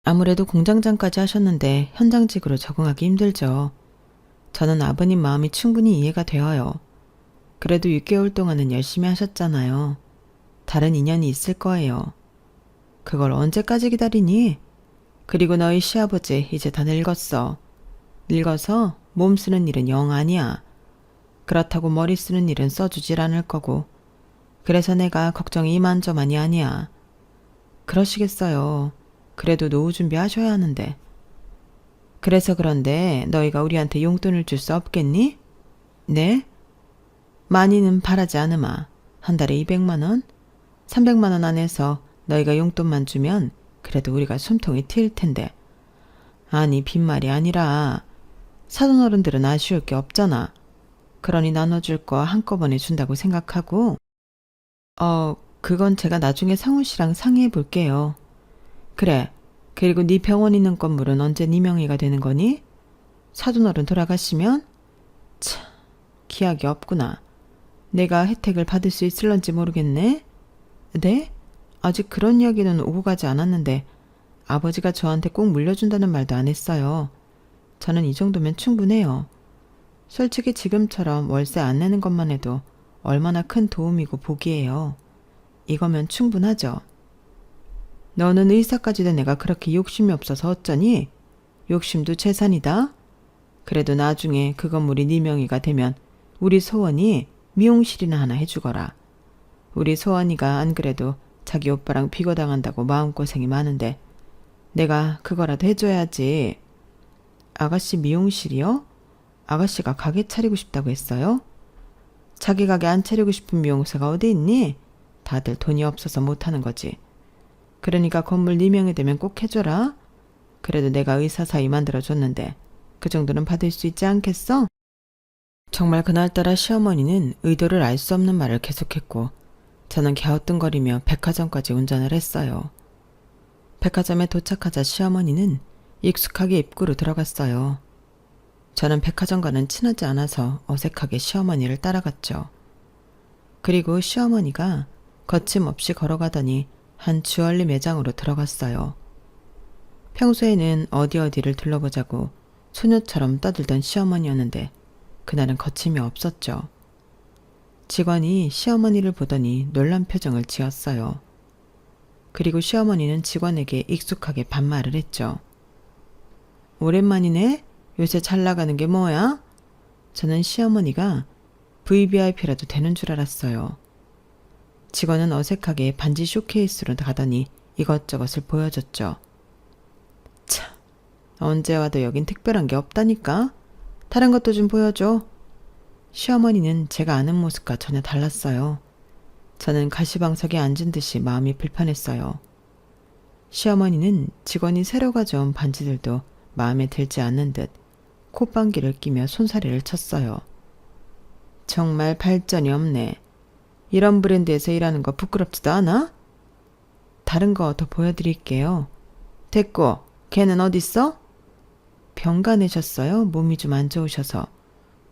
아무래도 공장장까지 하셨는데 현장직으로 적응하기 힘들죠. 저는 아버님 마음이 충분히 이해가 되어요. 그래도 6개월 동안은 열심히 하셨잖아요. 다른 인연이 있을 거예요. 그걸 언제까지 기다리니? 그리고 너희 시아버지 이제 다 늙었어. 늙어서 몸 쓰는 일은 영 아니야. 그렇다고 머리 쓰는 일은 써주질 않을 거고. 그래서 내가 걱정이 이만저만이 아니야. 그러시겠어요. 그래도 노후 준비하셔야 하는데. 그래서 그런데 너희가 우리한테 용돈을 줄 수 없겠니? 네? 많이는 바라지 않으마. 한 달에 200만 원? 300만 원 안에서 너희가 용돈만 주면 그래도 우리가 숨통이 트일 텐데. 아니 빈말이 아니라 사돈 어른들은 아쉬울 게 없잖아. 그러니 나눠줄 거 한꺼번에 준다고 생각하고. 그건 제가 나중에 상훈 씨랑 상의해 볼게요. 그래. 그리고 네 병원 있는 건물은 언제 네 명의가 되는 거니? 사돈 어른 돌아가시면? 참, 기약이 없구나. 내가 혜택을 받을 수 있을런지 모르겠네. 네? 아직 그런 이야기는 오고 가지 않았는데 아버지가 저한테 꼭 물려준다는 말도 안 했어요. 저는 이 정도면 충분해요. 솔직히 지금처럼 월세 안 내는 것만 해도 얼마나 큰 도움이고 복이에요. 이거면 충분하죠. 너는 의사까지 된 애가 그렇게 욕심이 없어서 어쩌니? 욕심도 재산이다. 그래도 나중에 그 건물이 네 명의가 되면 우리 소원이 미용실이나 하나 해주거라. 우리 소원이가 안 그래도 자기 오빠랑 비거당한다고 마음고생이 많은데 내가 그거라도 해줘야지. 아가씨 미용실이요? 아가씨가 가게 차리고 싶다고 했어요? 자기 가게 안 차리고 싶은 미용사가 어디 있니? 다들 돈이 없어서 못하는 거지. 그러니까 건물 네 명이 되면 꼭 해줘라. 그래도 내가 의사 사위 만들어줬는데 그 정도는 받을 수 있지 않겠어? 정말 그날따라 시어머니는 의도를 알 수 없는 말을 계속했고 저는 갸우뚱거리며 백화점까지 운전을 했어요. 백화점에 도착하자 시어머니는 익숙하게 입구로 들어갔어요. 저는 백화점과는 친하지 않아서 어색하게 시어머니를 따라갔죠. 그리고 시어머니가 거침없이 걸어가더니 한 주얼리 매장으로 들어갔어요. 평소에는 어디를 둘러보자고 소녀처럼 떠들던 시어머니였는데 그날은 거침이 없었죠. 직원이 시어머니를 보더니 놀란 표정을 지었어요. 그리고 시어머니는 직원에게 익숙하게 반말을 했죠. 오랜만이네? 요새 잘 나가는 게 뭐야? 저는 시어머니가 VVIP라도 되는 줄 알았어요. 직원은 어색하게 반지 쇼케이스로 가더니 이것저것을 보여줬죠. 참, 언제 와도 여긴 특별한 게 없다니까? 다른 것도 좀 보여줘. 시어머니는 제가 아는 모습과 전혀 달랐어요. 저는 가시방석에 앉은 듯이 마음이 불편했어요. 시어머니는 직원이 새로 가져온 반지들도 마음에 들지 않는 듯 콧방귀를 끼며 손사래를 쳤어요. 정말 발전이 없네. 이런 브랜드에서 일하는 거 부끄럽지도 않아? 다른 거 더 보여드릴게요. 됐고, 걔는 어딨어? 병가 내셨어요? 몸이 좀 안 좋으셔서.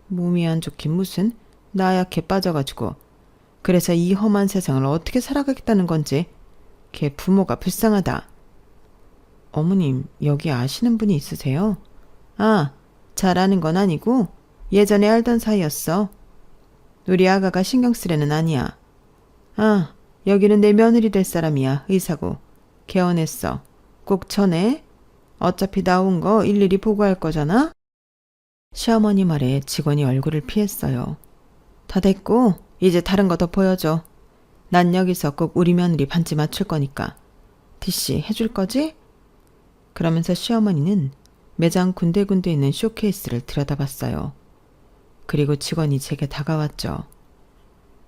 몸이 안 좋긴 무슨, 나약해 빠져가지고. 그래서 이 험한 세상을 어떻게 살아가겠다는 건지. 걔 부모가 불쌍하다. 어머님, 여기 아시는 분이 있으세요? 아, 잘 아는 건 아니고 예전에 알던 사이였어. 우리 아가가 신경 쓸 애는 아니야. 아, 여기는 내 며느리 될 사람이야. 의사고. 개원했어. 꼭 전해. 어차피 나온 거 일일이 보고할 거잖아. 시어머니 말에 직원이 얼굴을 피했어요. 다 됐고 이제 다른 거 더 보여줘. 난 여기서 꼭 우리 며느리 반지 맞출 거니까. 디씨 해줄 거지? 그러면서 시어머니는 매장 군데군데 있는 쇼케이스를 들여다봤어요. 그리고 직원이 제게 다가왔죠.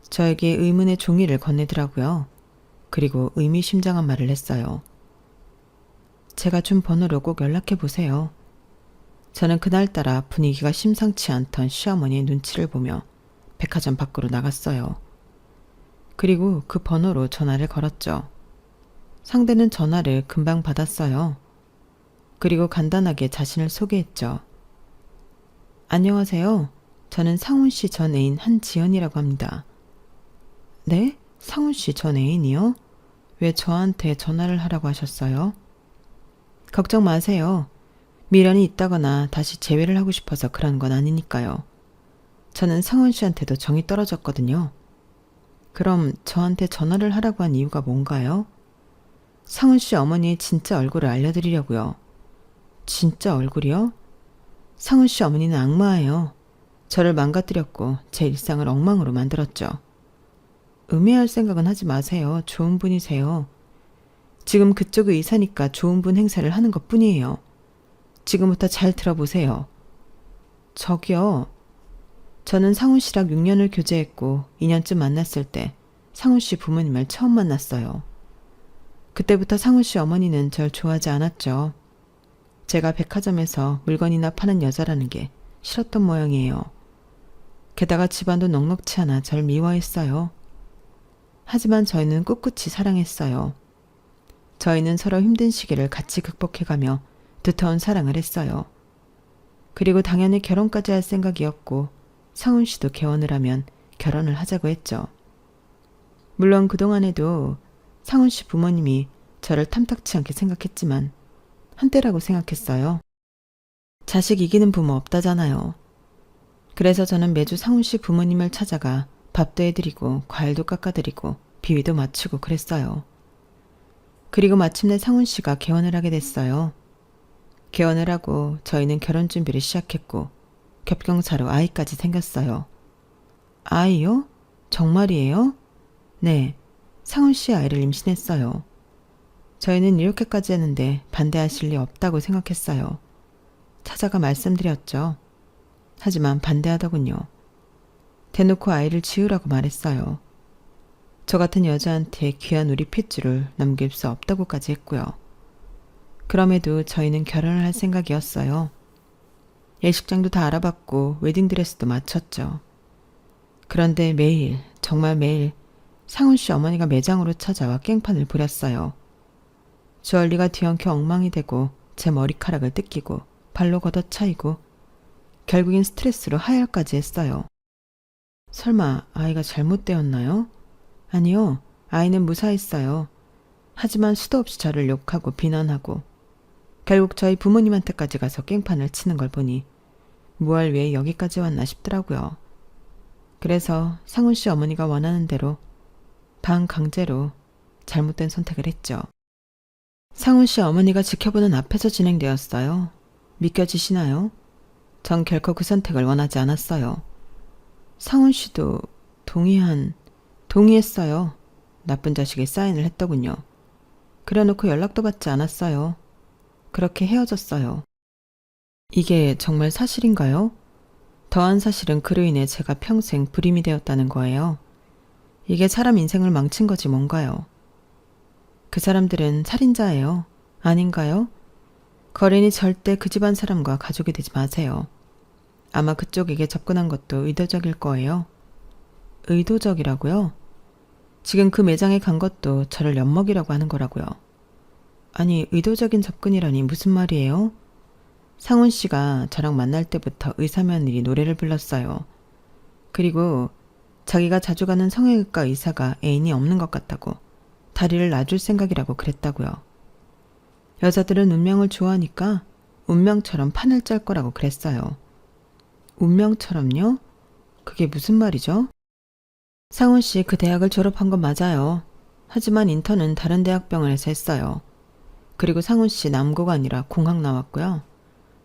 저에게 의문의 종이를 건네더라고요. 그리고 의미심장한 말을 했어요. 제가 준 번호로 꼭 연락해 보세요. 저는 그날따라 분위기가 심상치 않던 시어머니의 눈치를 보며 백화점 밖으로 나갔어요. 그리고 그 번호로 전화를 걸었죠. 상대는 전화를 금방 받았어요. 그리고 간단하게 자신을 소개했죠. 안녕하세요. 저는 상훈 씨 전 애인 한지연이라고 합니다. 네? 상훈 씨 전 애인이요? 왜 저한테 전화를 하라고 하셨어요? 걱정 마세요. 미련이 있다거나 다시 재회를 하고 싶어서 그런 건 아니니까요. 저는 상훈 씨한테도 정이 떨어졌거든요. 그럼 저한테 전화를 하라고 한 이유가 뭔가요? 상훈 씨 어머니의 진짜 얼굴을 알려드리려고요. 진짜 얼굴이요? 상훈 씨 어머니는 악마예요. 저를 망가뜨렸고 제 일상을 엉망으로 만들었죠. 음해할 생각은 하지 마세요. 좋은 분이세요. 지금 그쪽 의사니까 좋은 분 행세를 하는 것뿐이에요. 지금부터 잘 들어보세요. 저기요. 저는 상훈 씨랑 6년을 교제했고 2년쯤 만났을 때 상훈 씨 부모님을 처음 만났어요. 그때부터 상훈 씨 어머니는 절 좋아하지 않았죠. 제가 백화점에서 물건이나 파는 여자라는 게 싫었던 모양이에요. 게다가 집안도 넉넉치 않아 절 미워했어요. 하지만 저희는 꿋꿋이 사랑했어요. 저희는 서로 힘든 시기를 같이 극복해가며 두터운 사랑을 했어요. 그리고 당연히 결혼까지 할 생각이었고 상훈 씨도 개원을 하면 결혼을 하자고 했죠. 물론 그동안에도 상훈 씨 부모님이 저를 탐탁치 않게 생각했지만 한때라고 생각했어요. 자식 이기는 부모 없다잖아요. 그래서 저는 매주 상훈 씨 부모님을 찾아가 밥도 해드리고 과일도 깎아드리고 비위도 맞추고 그랬어요. 그리고 마침내 상훈 씨가 개원을 하게 됐어요. 개원을 하고 저희는 결혼 준비를 시작했고 겹경사로 아이까지 생겼어요. 아이요? 정말이에요? 네, 상훈 씨 아이를 임신했어요. 저희는 이렇게까지 했는데 반대하실 리 없다고 생각했어요. 찾아가 말씀드렸죠. 하지만 반대하더군요. 대놓고 아이를 지으라고 말했어요. 저 같은 여자한테 귀한 우리 핏줄을 남길 수 없다고까지 했고요. 그럼에도 저희는 결혼을 할 생각이었어요. 예식장도 다 알아봤고 웨딩드레스도 맞췄죠. 그런데 매일, 정말 매일 상훈 씨 어머니가 매장으로 찾아와 깽판을 부렸어요. 주얼리가 뒤엉켜 엉망이 되고 제 머리카락을 뜯기고 발로 걷어차이고 결국엔 스트레스로 하혈까지 했어요. 설마 아이가 잘못되었나요? 아니요. 아이는 무사했어요. 하지만 수도 없이 저를 욕하고 비난하고 결국 저희 부모님한테까지 가서 깽판을 치는 걸 보니 무얼 위해 여기까지 왔나 싶더라고요. 그래서 상훈 씨 어머니가 원하는 대로 반강제로 잘못된 선택을 했죠. 상훈 씨 어머니가 지켜보는 앞에서 진행되었어요. 믿겨지시나요? 전 결코 그 선택을 원하지 않았어요. 상훈 씨도 동의했어요. 나쁜 자식이 사인을 했더군요. 그래놓고 연락도 받지 않았어요. 그렇게 헤어졌어요. 이게 정말 사실인가요? 더한 사실은 그로 인해 제가 평생 불임이 되었다는 거예요. 이게 사람 인생을 망친 거지 뭔가요? 그 사람들은 살인자예요. 아닌가요? 거린이 절대 그 집안 사람과 가족이 되지 마세요. 아마 그쪽에게 접근한 것도 의도적일 거예요. 의도적이라고요? 지금 그 매장에 간 것도 저를 엿먹이라고 하는 거라고요. 아니, 의도적인 접근이라니 무슨 말이에요? 상훈 씨가 저랑 만날 때부터 의사며느리 노래를 불렀어요. 그리고 자기가 자주 가는 성형외과 의사가 애인이 없는 것 같다고 다리를 놔줄 생각이라고 그랬다고요. 여자들은 운명을 좋아하니까 운명처럼 판을 짤 거라고 그랬어요. 운명처럼요? 그게 무슨 말이죠? 상훈 씨 그 대학을 졸업한 건 맞아요. 하지만 인턴은 다른 대학병원에서 했어요. 그리고 상훈 씨 남고가 아니라 공학 나왔고요.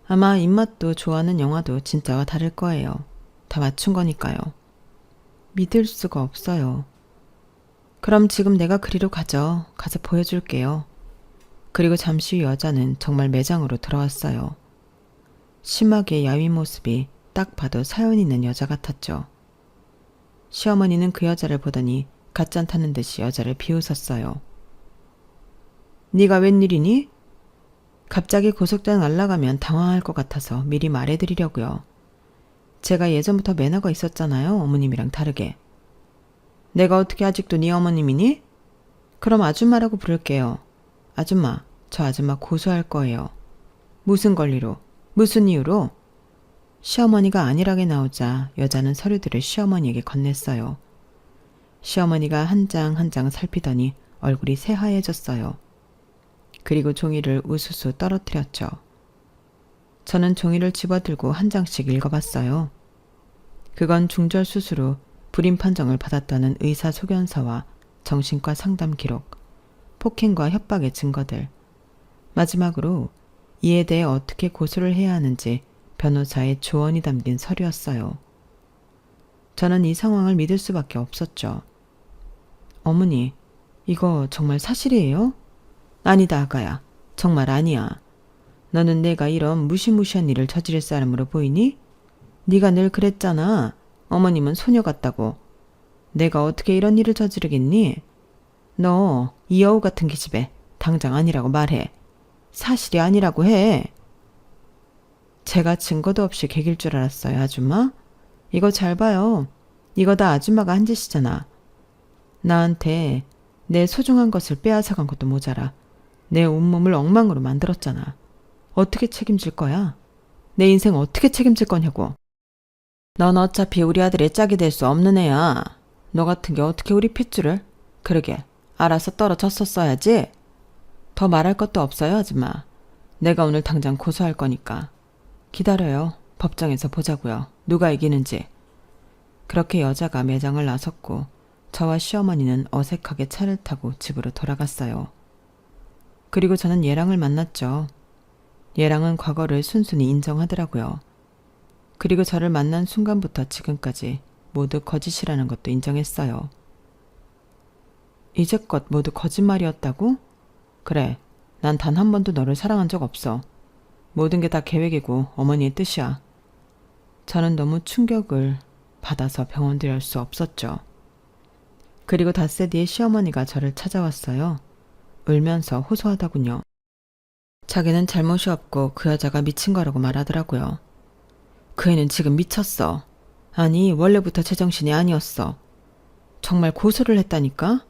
아마 입맛도 좋아하는 영화도 진짜와 다를 거예요. 다 맞춘 거니까요. 믿을 수가 없어요. 그럼 지금 내가 그리로 가죠. 가서 보여줄게요. 그리고 잠시 후 여자는 정말 매장으로 들어왔어요. 심하게 야윈 모습이 딱 봐도 사연 있는 여자 같았죠. 시어머니는 그 여자를 보더니 갓잔 타는 듯이 여자를 비웃었어요. 네가 웬일이니? 갑자기 고속장 날아가면 당황할 것 같아서 미리 말해드리려고요. 제가 예전부터 매너가 있었잖아요. 어머님이랑 다르게. 내가 어떻게 아직도 네 어머님이니? 그럼 아줌마라고 부를게요. 아줌마, 저 아줌마 고소할 거예요. 무슨 권리로? 무슨 이유로? 시어머니가 안일하게 나오자 여자는 서류들을 시어머니에게 건넸어요. 시어머니가 한 장 한 장 살피더니 얼굴이 새하얘졌어요. 그리고 종이를 우수수 떨어뜨렸죠. 저는 종이를 집어들고 한 장씩 읽어봤어요. 그건 중절 수술 후 불임 판정을 받았다는 의사 소견서와 정신과 상담 기록, 폭행과 협박의 증거들, 마지막으로 이에 대해 어떻게 고소를 해야 하는지 변호사의 조언이 담긴 서류였어요. 저는 이 상황을 믿을 수밖에 없었죠. 어머니, 이거 정말 사실이에요? 아니다, 아가야. 정말 아니야. 너는 내가 이런 무시무시한 일을 저지를 사람으로 보이니? 네가 늘 그랬잖아. 어머님은 소녀 같다고. 내가 어떻게 이런 일을 저지르겠니? 너 이 여우 같은 기집애 당장 아니라고 말해. 사실이 아니라고 해. 제가 증거도 없이 개길 줄 알았어요, 아줌마? 이거 잘 봐요. 이거 다 아줌마가 한 짓이잖아. 나한테 내 소중한 것을 빼앗아간 것도 모자라 내 온몸을 엉망으로 만들었잖아. 어떻게 책임질 거야? 내 인생 어떻게 책임질 거냐고. 넌 어차피 우리 아들의 짝이 될 수 없는 애야. 너 같은 게 어떻게 우리 핏줄을? 그러게, 알아서 떨어졌었어야지. 더 말할 것도 없어요, 아줌마. 내가 오늘 당장 고소할 거니까. 기다려요. 법정에서 보자고요. 누가 이기는지. 그렇게 여자가 매장을 나섰고 저와 시어머니는 어색하게 차를 타고 집으로 돌아갔어요. 그리고 저는 예랑을 만났죠. 예랑은 과거를 순순히 인정하더라고요. 그리고 저를 만난 순간부터 지금까지 모두 거짓이라는 것도 인정했어요. 이제껏 모두 거짓말이었다고? 그래, 난 단 한 번도 너를 사랑한 적 없어. 모든 게 다 계획이고 어머니의 뜻이야. 저는 너무 충격을 받아서 병원 들여올 수 없었죠. 그리고 닷새 뒤에 시어머니가 저를 찾아왔어요. 울면서 호소하더군요. 자기는 잘못이 없고 그 여자가 미친 거라고 말하더라고요. 그 애는 지금 미쳤어. 아니, 원래부터 제정신이 아니었어. 정말 고소를 했다니까?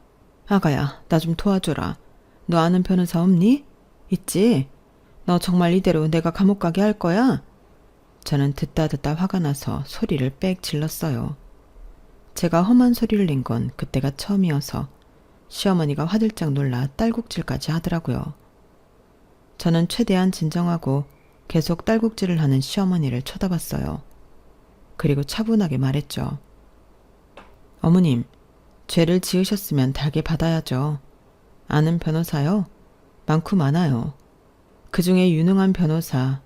아가야, 나 좀 도와줘라. 너 아는 변호사 없니? 있지? 너 정말 이대로 내가 감옥 가게 할 거야? 저는 듣다 화가 나서 소리를 빽 질렀어요. 제가 험한 소리를 낸 건 그때가 처음이어서 시어머니가 화들짝 놀라 딸꾹질까지 하더라고요. 저는 최대한 진정하고 계속 딸꾹질을 하는 시어머니를 쳐다봤어요. 그리고 차분하게 말했죠. 어머님, 죄를 지으셨으면 달게 받아야죠. 아는 변호사요? 많고 많아요. 그 중에 유능한 변호사,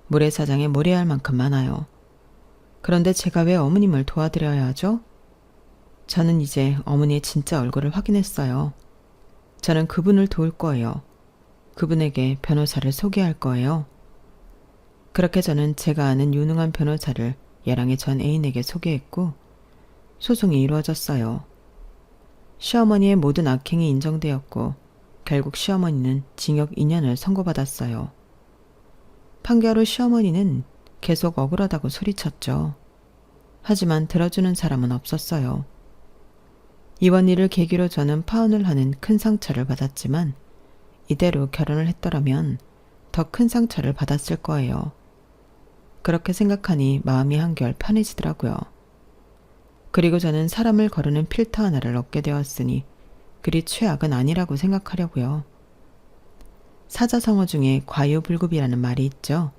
모래사장에 모래알 만큼 많아요. 그런데 제가 왜 어머님을 도와드려야 하죠? 저는 이제 어머니의 진짜 얼굴을 확인했어요. 저는 그분을 도울 거예요. 그분에게 변호사를 소개할 거예요. 그렇게 저는 제가 아는 유능한 변호사를 예랑의 전 애인에게 소개했고 소송이 이루어졌어요. 시어머니의 모든 악행이 인정되었고 결국 시어머니는 징역 2년을 선고받았어요. 판결 후 시어머니는 계속 억울하다고 소리쳤죠. 하지만 들어주는 사람은 없었어요. 이번 일을 계기로 저는 파혼을 하는 큰 상처를 받았지만 이대로 결혼을 했더라면 더 큰 상처를 받았을 거예요. 그렇게 생각하니 마음이 한결 편해지더라고요. 그리고 저는 사람을 거르는 필터 하나를 얻게 되었으니 그리 최악은 아니라고 생각하려고요. 사자성어 중에 과유불급이라는 말이 있죠.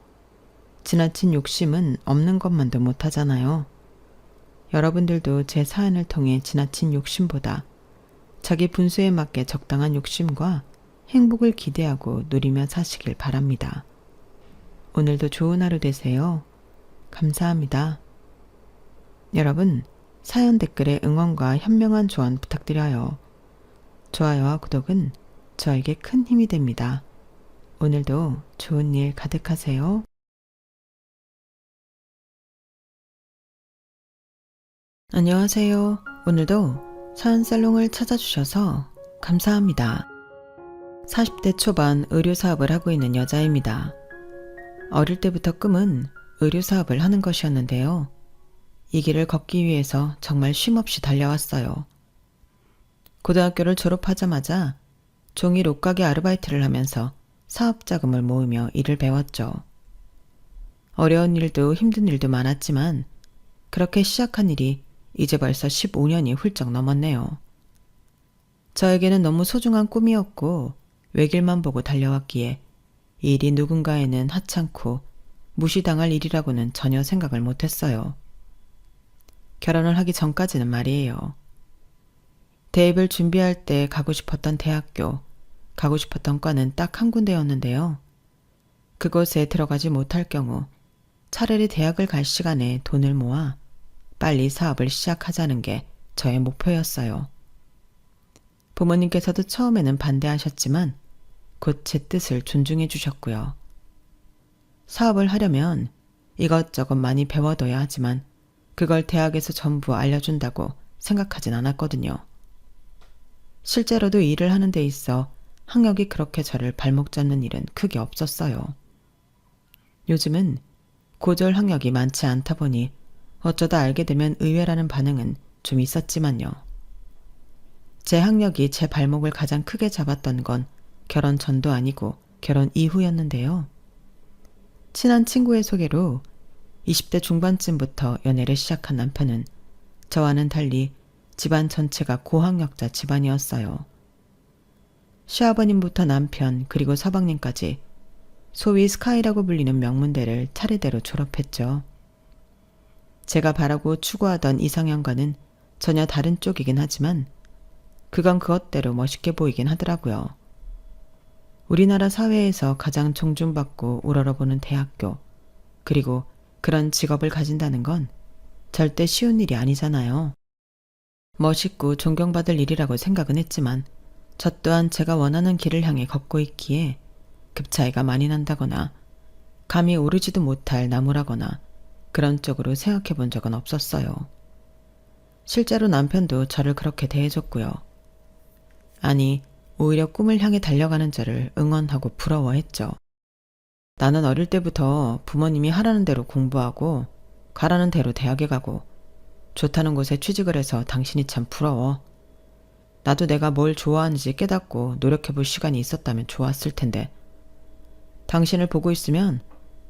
지나친 욕심은 없는 것만도 못하잖아요. 여러분들도 제 사연을 통해 지나친 욕심보다 자기 분수에 맞게 적당한 욕심과 행복을 기대하고 누리며 사시길 바랍니다. 오늘도 좋은 하루 되세요. 감사합니다. 여러분, 사연 댓글에 응원과 현명한 조언 부탁드려요. 좋아요와 구독은 저에게 큰 힘이 됩니다. 오늘도 좋은 일 가득하세요. 안녕하세요. 오늘도 사연살롱을 찾아주셔서 감사합니다. 40대 초반 의료사업을 하고 있는 여자입니다. 어릴 때부터 꿈은 의료사업을 하는 것이었는데요. 이 길을 걷기 위해서 정말 쉼없이 달려왔어요. 고등학교를 졸업하자마자 종일 옷가게 아르바이트를 하면서 사업자금을 모으며 일을 배웠죠. 어려운 일도 힘든 일도 많았지만 그렇게 시작한 일이 이제 벌써 15년이 훌쩍 넘었네요. 저에게는 너무 소중한 꿈이었고 외길만 보고 달려왔기에 이 일이 누군가에는 하찮고 무시당할 일이라고는 전혀 생각을 못했어요. 결혼을 하기 전까지는 말이에요. 대입을 준비할 때 가고 싶었던 대학교, 가고 싶었던 과는 딱 한 군데였는데요. 그곳에 들어가지 못할 경우 차라리 대학을 갈 시간에 돈을 모아 빨리 사업을 시작하자는 게 저의 목표였어요. 부모님께서도 처음에는 반대하셨지만 곧 제 뜻을 존중해 주셨고요. 사업을 하려면 이것저것 많이 배워둬야 하지만 그걸 대학에서 전부 알려준다고 생각하진 않았거든요. 실제로도 일을 하는 데 있어 학력이 그렇게 저를 발목 잡는 일은 크게 없었어요. 요즘은 고졸 학력이 많지 않다 보니 어쩌다 알게 되면 의외라는 반응은 좀 있었지만요. 제 학력이 제 발목을 가장 크게 잡았던 건 결혼 전도 아니고 결혼 이후였는데요. 친한 친구의 소개로 20대 중반쯤부터 연애를 시작한 남편은 저와는 달리 집안 전체가 고학력자 집안이었어요. 시아버님부터 남편 그리고 서방님까지 소위 스카이라고 불리는 명문대를 차례대로 졸업했죠. 제가 바라고 추구하던 이상형과는 전혀 다른 쪽이긴 하지만 그건 그것대로 멋있게 보이긴 하더라고요. 우리나라 사회에서 가장 존중받고 우러러보는 대학교, 그리고 그런 직업을 가진다는 건 절대 쉬운 일이 아니잖아요. 멋있고 존경받을 일이라고 생각은 했지만 저 또한 제가 원하는 길을 향해 걷고 있기에 급 차이가 많이 난다거나 감히 오르지도 못할 나무라거나 그런 쪽으로 생각해 본 적은 없었어요. 실제로 남편도 저를 그렇게 대해줬고요. 아니, 오히려 꿈을 향해 달려가는 저를 응원하고 부러워했죠. 나는 어릴 때부터 부모님이 하라는 대로 공부하고 가라는 대로 대학에 가고 좋다는 곳에 취직을 해서 당신이 참 부러워. 나도 내가 뭘 좋아하는지 깨닫고 노력해볼 시간이 있었다면 좋았을 텐데 당신을 보고 있으면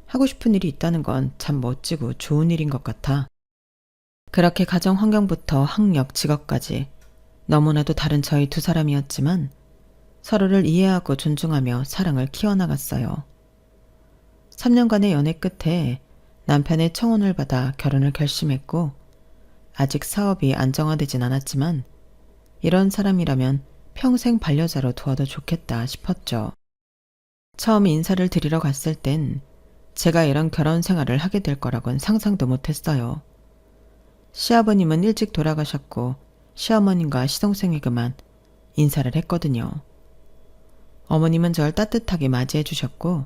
하고 싶은 일이 있다는 건 참 멋지고 좋은 일인 것 같아. 그렇게 가정 환경부터 학력, 직업까지 너무나도 다른 저희 두 사람이었지만 서로를 이해하고 존중하며 사랑을 키워나갔어요. 3년간의 연애 끝에 남편의 청혼을 받아 결혼을 결심했고 아직 사업이 안정화되진 않았지만 이런 사람이라면 평생 반려자로 두어도 좋겠다 싶었죠. 처음 인사를 드리러 갔을 땐 제가 이런 결혼 생활을 하게 될 거라곤 상상도 못했어요. 시아버님은 일찍 돌아가셨고 시어머님과 시동생에게만 인사를 했거든요. 어머님은 절 따뜻하게 맞이해 주셨고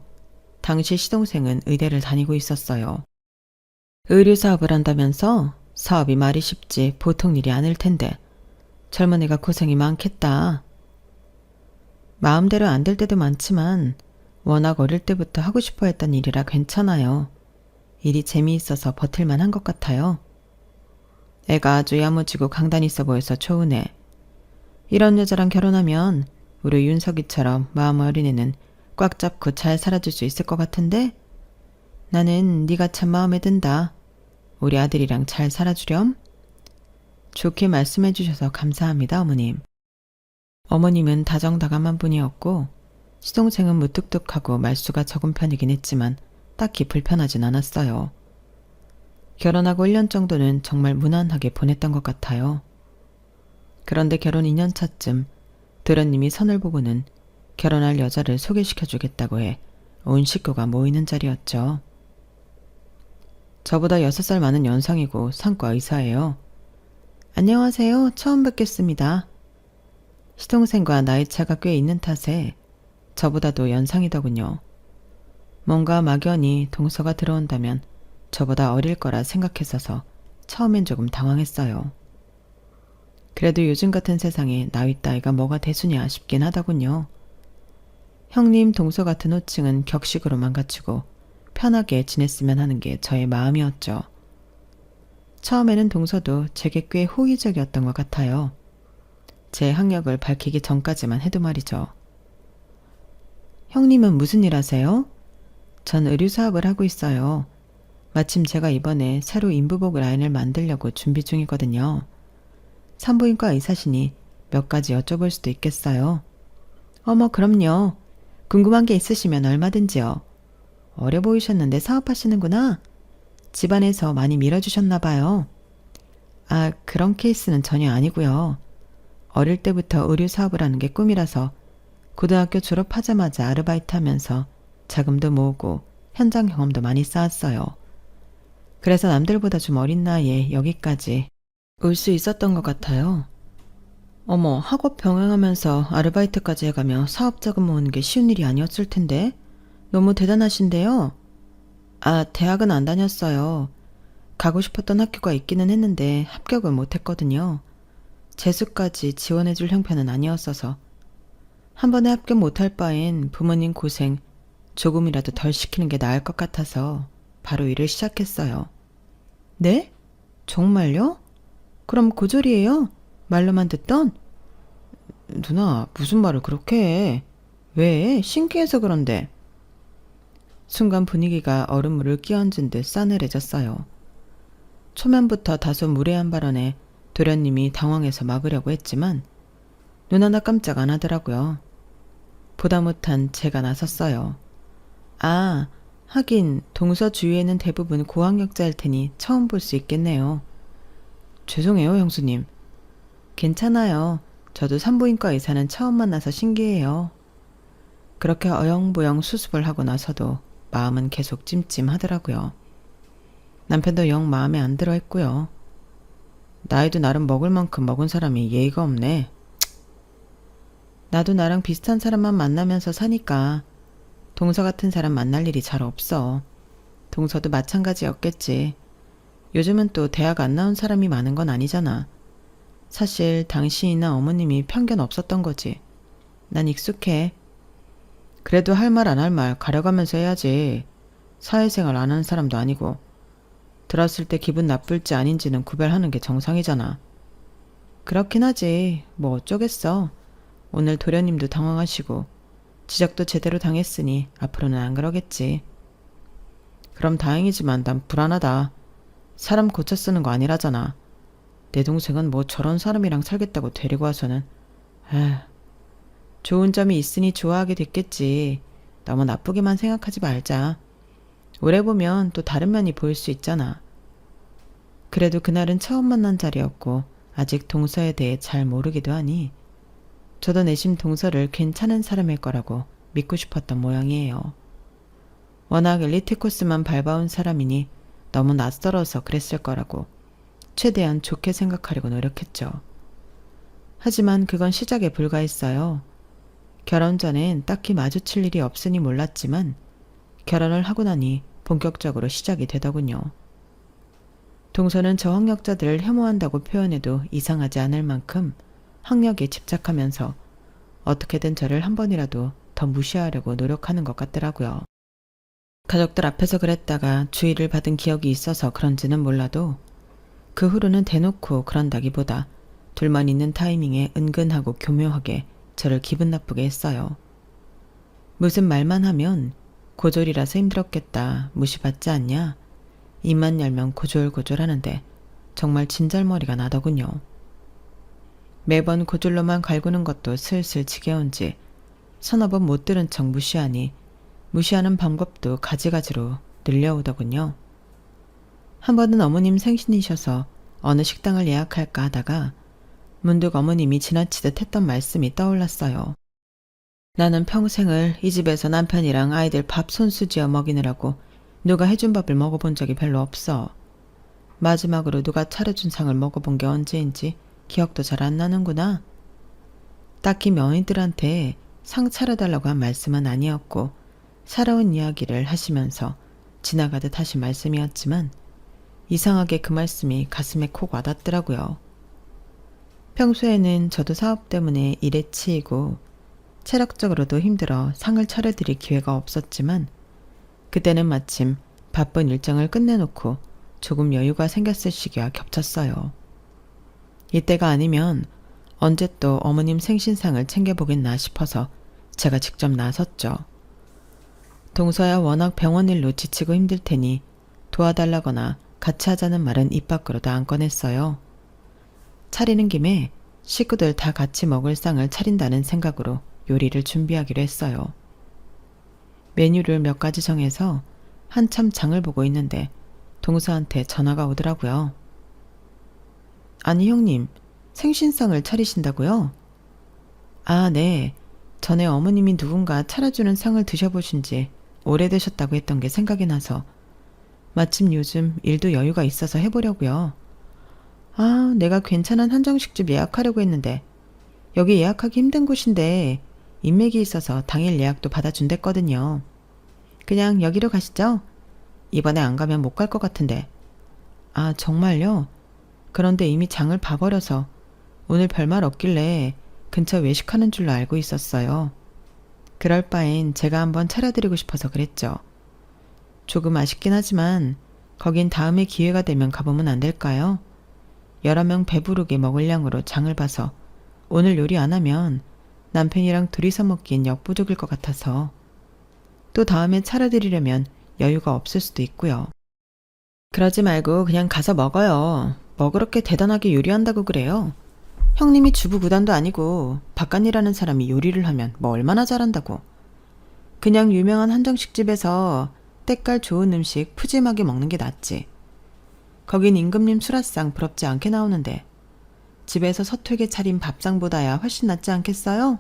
당시 시동생은 의대를 다니고 있었어요. 의류 사업을 한다면서 사업이 말이 쉽지 보통 일이 아닐 텐데 젊은 애가 고생이 많겠다. 마음대로 안 될 때도 많지만 워낙 어릴 때부터 하고 싶어 했던 일이라 괜찮아요. 일이 재미있어서 버틸만 한 것 같아요. 애가 아주 야무지고 강단 있어 보여서 좋으네. 이런 여자랑 결혼하면 우리 윤석이처럼 마음 어린 애는 꽉 잡고 잘 살아줄 수 있을 것 같은데? 나는 네가 참 마음에 든다. 우리 아들이랑 잘 살아주렴. 좋게 말씀해 주셔서 감사합니다, 어머님. 어머님은 다정다감한 분이었고 시동생은 무뚝뚝하고 말수가 적은 편이긴 했지만 딱히 불편하진 않았어요. 결혼하고 1년 정도는 정말 무난하게 보냈던 것 같아요. 그런데 결혼 2년 차쯤 도련님이 선을 보고는 결혼할 여자를 소개시켜주겠다고 해 온 식구가 모이는 자리였죠. 저보다 6살 많은 연상이고 상과 의사예요. 안녕하세요. 처음 뵙겠습니다. 시동생과 나이 차가 꽤 있는 탓에 저보다도 연상이더군요. 뭔가 막연히 동서가 들어온다면 저보다 어릴 거라 생각했어서 처음엔 조금 당황했어요. 그래도 요즘 같은 세상에 나이 따위가 뭐가 대수냐 싶긴 하더군요. 형님, 동서 같은 호칭은 격식으로만 갖추고 편하게 지냈으면 하는 게 저의 마음이었죠. 처음에는 동서도 제게 꽤 호의적이었던 것 같아요. 제 학력을 밝히기 전까지만 해도 말이죠. 형님은 무슨 일 하세요? 전 의류 사업을 하고 있어요. 마침 제가 이번에 새로 인부복 라인을 만들려고 준비 중이거든요. 산부인과 의사시니 몇 가지 여쭤볼 수도 있겠어요. 어머, 그럼요. 궁금한 게 있으시면 얼마든지요. 어려 보이셨는데 사업하시는구나. 집안에서 많이 밀어주셨나 봐요. 아, 그런 케이스는 전혀 아니고요. 어릴 때부터 의류 사업을 하는 게 꿈이라서 고등학교 졸업하자마자 아르바이트 하면서 자금도 모으고 현장 경험도 많이 쌓았어요. 그래서 남들보다 좀 어린 나이에 여기까지 올 수 있었던 것 같아요. 어머, 학업 병행하면서 아르바이트까지 해가며 사업 자금 모으는 게 쉬운 일이 아니었을 텐데 너무 대단하신데요. 아, 대학은 안 다녔어요. 가고 싶었던 학교가 있기는 했는데 합격을 못했거든요. 재수까지 지원해줄 형편은 아니었어서 한 번에 합격 못할 바엔 부모님 고생 조금이라도 덜 시키는 게 나을 것 같아서 바로 일을 시작했어요. 네? 정말요? 그럼 고졸이에요? 말로만 듣던? 누나, 무슨 말을 그렇게 해? 왜? 신기해서 그런데. 순간 분위기가 얼음물을 끼얹은 듯 싸늘해졌어요. 초면부터 다소 무례한 발언에 도련님이 당황해서 막으려고 했지만 눈 하나 깜짝 안 하더라고요. 보다 못한 제가 나섰어요. 아, 하긴 동서 주위에는 대부분 고학력자일 테니 처음 볼 수 있겠네요. 죄송해요, 형수님. 괜찮아요. 저도 산부인과 의사는 처음 만나서 신기해요. 그렇게 어영부영 수습을 하고 나서도 마음은 계속 찜찜하더라고요. 남편도 영 마음에 안 들어 했고요. 나이도 나름 먹을 만큼 먹은 사람이 예의가 없네. 나도 나랑 비슷한 사람만 만나면서 사니까 동서 같은 사람 만날 일이 잘 없어. 동서도 마찬가지였겠지. 요즘은 또 대학 안 나온 사람이 많은 건 아니잖아. 사실 당신이나 어머님이 편견 없었던 거지. 난 익숙해. 그래도 할 말 안 할 말 가려가면서 해야지. 사회생활 안 하는 사람도 아니고. 들었을 때 기분 나쁠지 아닌지는 구별하는 게 정상이잖아. 그렇긴 하지. 뭐 어쩌겠어. 오늘 도련님도 당황하시고 지적도 제대로 당했으니 앞으로는 안 그러겠지. 그럼 다행이지만 난 불안하다. 사람 고쳐 쓰는 거 아니라잖아. 내 동생은 뭐 저런 사람이랑 살겠다고 데리고 와서는. 에휴, 좋은 점이 있으니 좋아하게 됐겠지. 너무 나쁘게만 생각하지 말자. 오래 보면 또 다른 면이 보일 수 있잖아. 그래도 그날은 처음 만난 자리였고 아직 동서에 대해 잘 모르기도 하니 저도 내심 동서를 괜찮은 사람일 거라고 믿고 싶었던 모양이에요. 워낙 엘리트 코스만 밟아온 사람이니 너무 낯설어서 그랬을 거라고 최대한 좋게 생각하려고 노력했죠. 하지만 그건 시작에 불과했어요. 결혼 전엔 딱히 마주칠 일이 없으니 몰랐지만 결혼을 하고 나니 본격적으로 시작이 되더군요. 동서는 저학력자들을 혐오한다고 표현해도 이상하지 않을 만큼 학력에 집착하면서 어떻게든 저를 한 번이라도 더 무시하려고 노력하는 것 같더라고요. 가족들 앞에서 그랬다가 주의를 받은 기억이 있어서 그런지는 몰라도 그 후로는 대놓고 그런다기보다 둘만 있는 타이밍에 은근하고 교묘하게 저를 기분 나쁘게 했어요. 무슨 말만 하면 고졸이라서 힘들었겠다, 무시받지 않냐? 입만 열면 고졸고졸 하는데 정말 진절머리가 나더군요. 매번 고졸로만 갈구는 것도 슬슬 지겨운지 서너 번 못 들은 척 무시하니 무시하는 방법도 가지가지로 늘려오더군요. 한 번은 어머님 생신이셔서 어느 식당을 예약할까 하다가 문득 어머님이 지나치듯 했던 말씀이 떠올랐어요. 나는 평생을 이 집에서 남편이랑 아이들 밥 손수지어 먹이느라고 누가 해준 밥을 먹어본 적이 별로 없어. 마지막으로 누가 차려준 상을 먹어본 게 언제인지 기억도 잘 안 나는구나. 딱히 며느리들한테 상 차려달라고 한 말씀은 아니었고 살아온 이야기를 하시면서 지나가듯 하신 말씀이었지만 이상하게 그 말씀이 가슴에 콕 와닿더라고요. 평소에는 저도 사업 때문에 일에 치이고 체력적으로도 힘들어 상을 차려드릴 기회가 없었지만 그때는 마침 바쁜 일정을 끝내놓고 조금 여유가 생겼을 시기와 겹쳤어요. 이때가 아니면 언제 또 어머님 생신상을 챙겨보겠나 싶어서 제가 직접 나섰죠. 동서야 워낙 병원 일로 지치고 힘들 테니 도와달라거나 같이 하자는 말은 입 밖으로도 안 꺼냈어요. 차리는 김에 식구들 다 같이 먹을 상을 차린다는 생각으로 요리를 준비하기로 했어요. 메뉴를 몇 가지 정해서 한참 장을 보고 있는데 동서한테 전화가 오더라고요. 아니 형님, 생신상을 차리신다고요? 아, 네. 전에 어머님이 누군가 차려주는 상을 드셔보신 지 오래되셨다고 했던 게 생각이 나서 마침 요즘 일도 여유가 있어서 해보려고요. 아, 내가 괜찮은 한정식집 예약하려고 했는데 여기 예약하기 힘든 곳인데 인맥이 있어서 당일 예약도 받아준댔거든요. 그냥 여기로 가시죠? 이번에 안 가면 못 갈 것 같은데. 아, 정말요? 그런데 이미 장을 봐버려서 오늘 별말 없길래 근처 외식하는 줄로 알고 있었어요. 그럴 바엔 제가 한번 차려드리고 싶어서 그랬죠. 조금 아쉽긴 하지만 거긴 다음에 기회가 되면 가보면 안 될까요? 여러 명 배부르게 먹을 양으로 장을 봐서 오늘 요리 안 하면 남편이랑 둘이서 먹기엔 역부족일 것 같아서 또 다음에 차려드리려면 여유가 없을 수도 있고요. 그러지 말고 그냥 가서 먹어요. 뭐 그렇게 대단하게 요리한다고 그래요? 형님이 주부구단도 아니고 바깥일하는 사람이 요리를 하면 뭐 얼마나 잘한다고. 그냥 유명한 한정식집에서 때깔 좋은 음식 푸짐하게 먹는 게 낫지. 거긴 임금님 수라상 부럽지 않게 나오는데 집에서 서툴게 차린 밥상보다야 훨씬 낫지 않겠어요?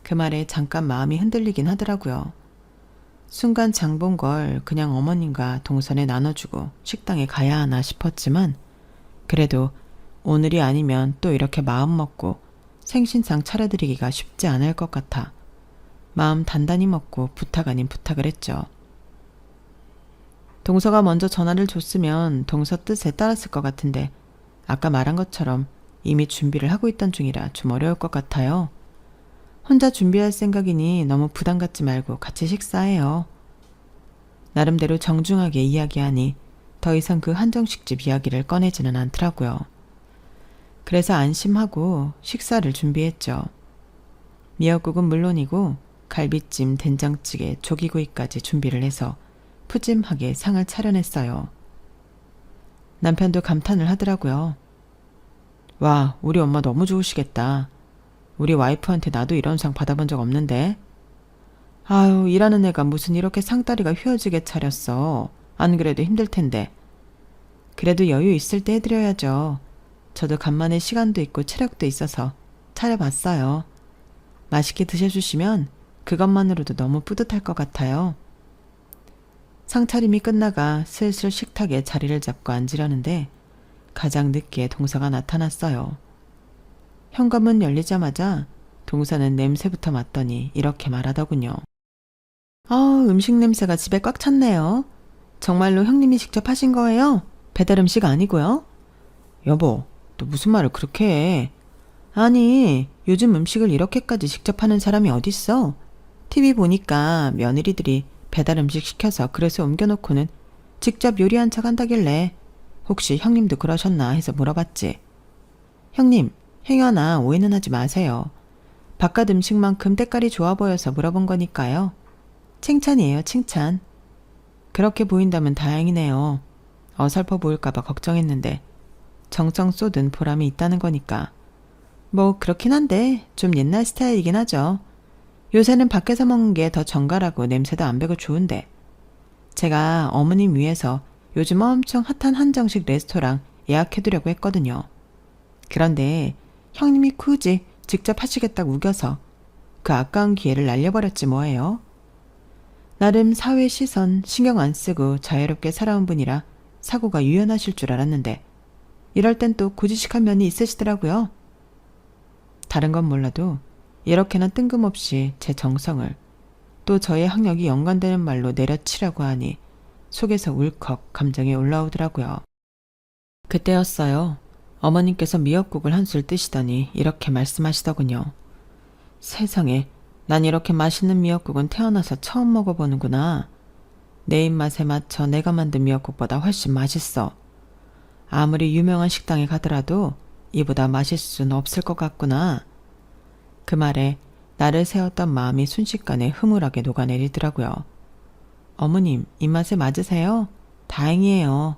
그 말에 잠깐 마음이 흔들리긴 하더라고요. 순간 장 본 걸 그냥 어머님과 동선에 나눠주고 식당에 가야 하나 싶었지만 그래도 오늘이 아니면 또 이렇게 마음 먹고 생신상 차려드리기가 쉽지 않을 것 같아 마음 단단히 먹고 부탁 아닌 부탁을 했죠. 동서가 먼저 전화를 줬으면 동서 뜻에 따랐을 것 같은데 아까 말한 것처럼 이미 준비를 하고 있던 중이라 좀 어려울 것 같아요. 혼자 준비할 생각이니 너무 부담 갖지 말고 같이 식사해요. 나름대로 정중하게 이야기하니 더 이상 그 한정식집 이야기를 꺼내지는 않더라고요. 그래서 안심하고 식사를 준비했죠. 미역국은 물론이고 갈비찜, 된장찌개, 조기구이까지 준비를 해서 푸짐하게 상을 차려냈어요. 남편도 감탄을 하더라고요. 와, 우리 엄마 너무 좋으시겠다. 우리 와이프한테 나도 이런 상 받아본 적 없는데. 아유, 일하는 애가 무슨 이렇게 상다리가 휘어지게 차렸어. 안 그래도 힘들 텐데. 그래도 여유 있을 때 해드려야죠. 저도 간만에 시간도 있고 체력도 있어서 차려봤어요. 맛있게 드셔주시면 그것만으로도 너무 뿌듯할 것 같아요. 상차림이 끝나가 슬슬 식탁에 자리를 잡고 앉으려는데 가장 늦게 동서가 나타났어요. 현관문 열리자마자 동서는 냄새부터 맡더니 이렇게 말하더군요. 음식 냄새가 집에 꽉 찼네요. 정말로 형님이 직접 하신 거예요? 배달 음식 아니고요? 여보, 또 무슨 말을 그렇게 해. 아니, 요즘 음식을 이렇게까지 직접 하는 사람이 어딨어? TV 보니까 며느리들이 배달 음식 시켜서 그릇에 옮겨놓고는 직접 요리한 척 한다길래 혹시 형님도 그러셨나 해서 물어봤지. 형님, 행여나 오해는 하지 마세요. 바깥 음식만큼 때깔이 좋아 보여서 물어본 거니까요. 칭찬이에요, 칭찬. 그렇게 보인다면 다행이네요. 어설퍼 보일까봐 걱정했는데 정성 쏟은 보람이 있다는 거니까. 뭐 그렇긴 한데 좀 옛날 스타일이긴 하죠. 요새는 밖에서 먹는 게 더 정갈하고 냄새도 안 배고 좋은데 제가 어머님 위해서 요즘 엄청 핫한 한정식 레스토랑 예약해두려고 했거든요. 그런데 형님이 굳이 직접 하시겠다고 우겨서 그 아까운 기회를 날려버렸지 뭐예요. 나름 사회 시선 신경 안 쓰고 자유롭게 살아온 분이라 사고가 유연하실 줄 알았는데 이럴 땐 또 고지식한 면이 있으시더라고요. 다른 건 몰라도 이렇게나 뜬금없이 제 정성을 또 저의 학력이 연관되는 말로 내려치라고 하니 속에서 울컥 감정이 올라오더라고요. 그때였어요. 어머님께서 미역국을 한술 뜨시더니 이렇게 말씀하시더군요. 세상에, 난 이렇게 맛있는 미역국은 태어나서 처음 먹어보는구나. 내 입맛에 맞춰 내가 만든 미역국보다 훨씬 맛있어. 아무리 유명한 식당에 가더라도 이보다 맛있을 수는 없을 것 같구나. 그 말에 나를 세웠던 마음이 순식간에 흐물하게 녹아내리더라고요. 어머님, 입맛에 맞으세요? 다행이에요.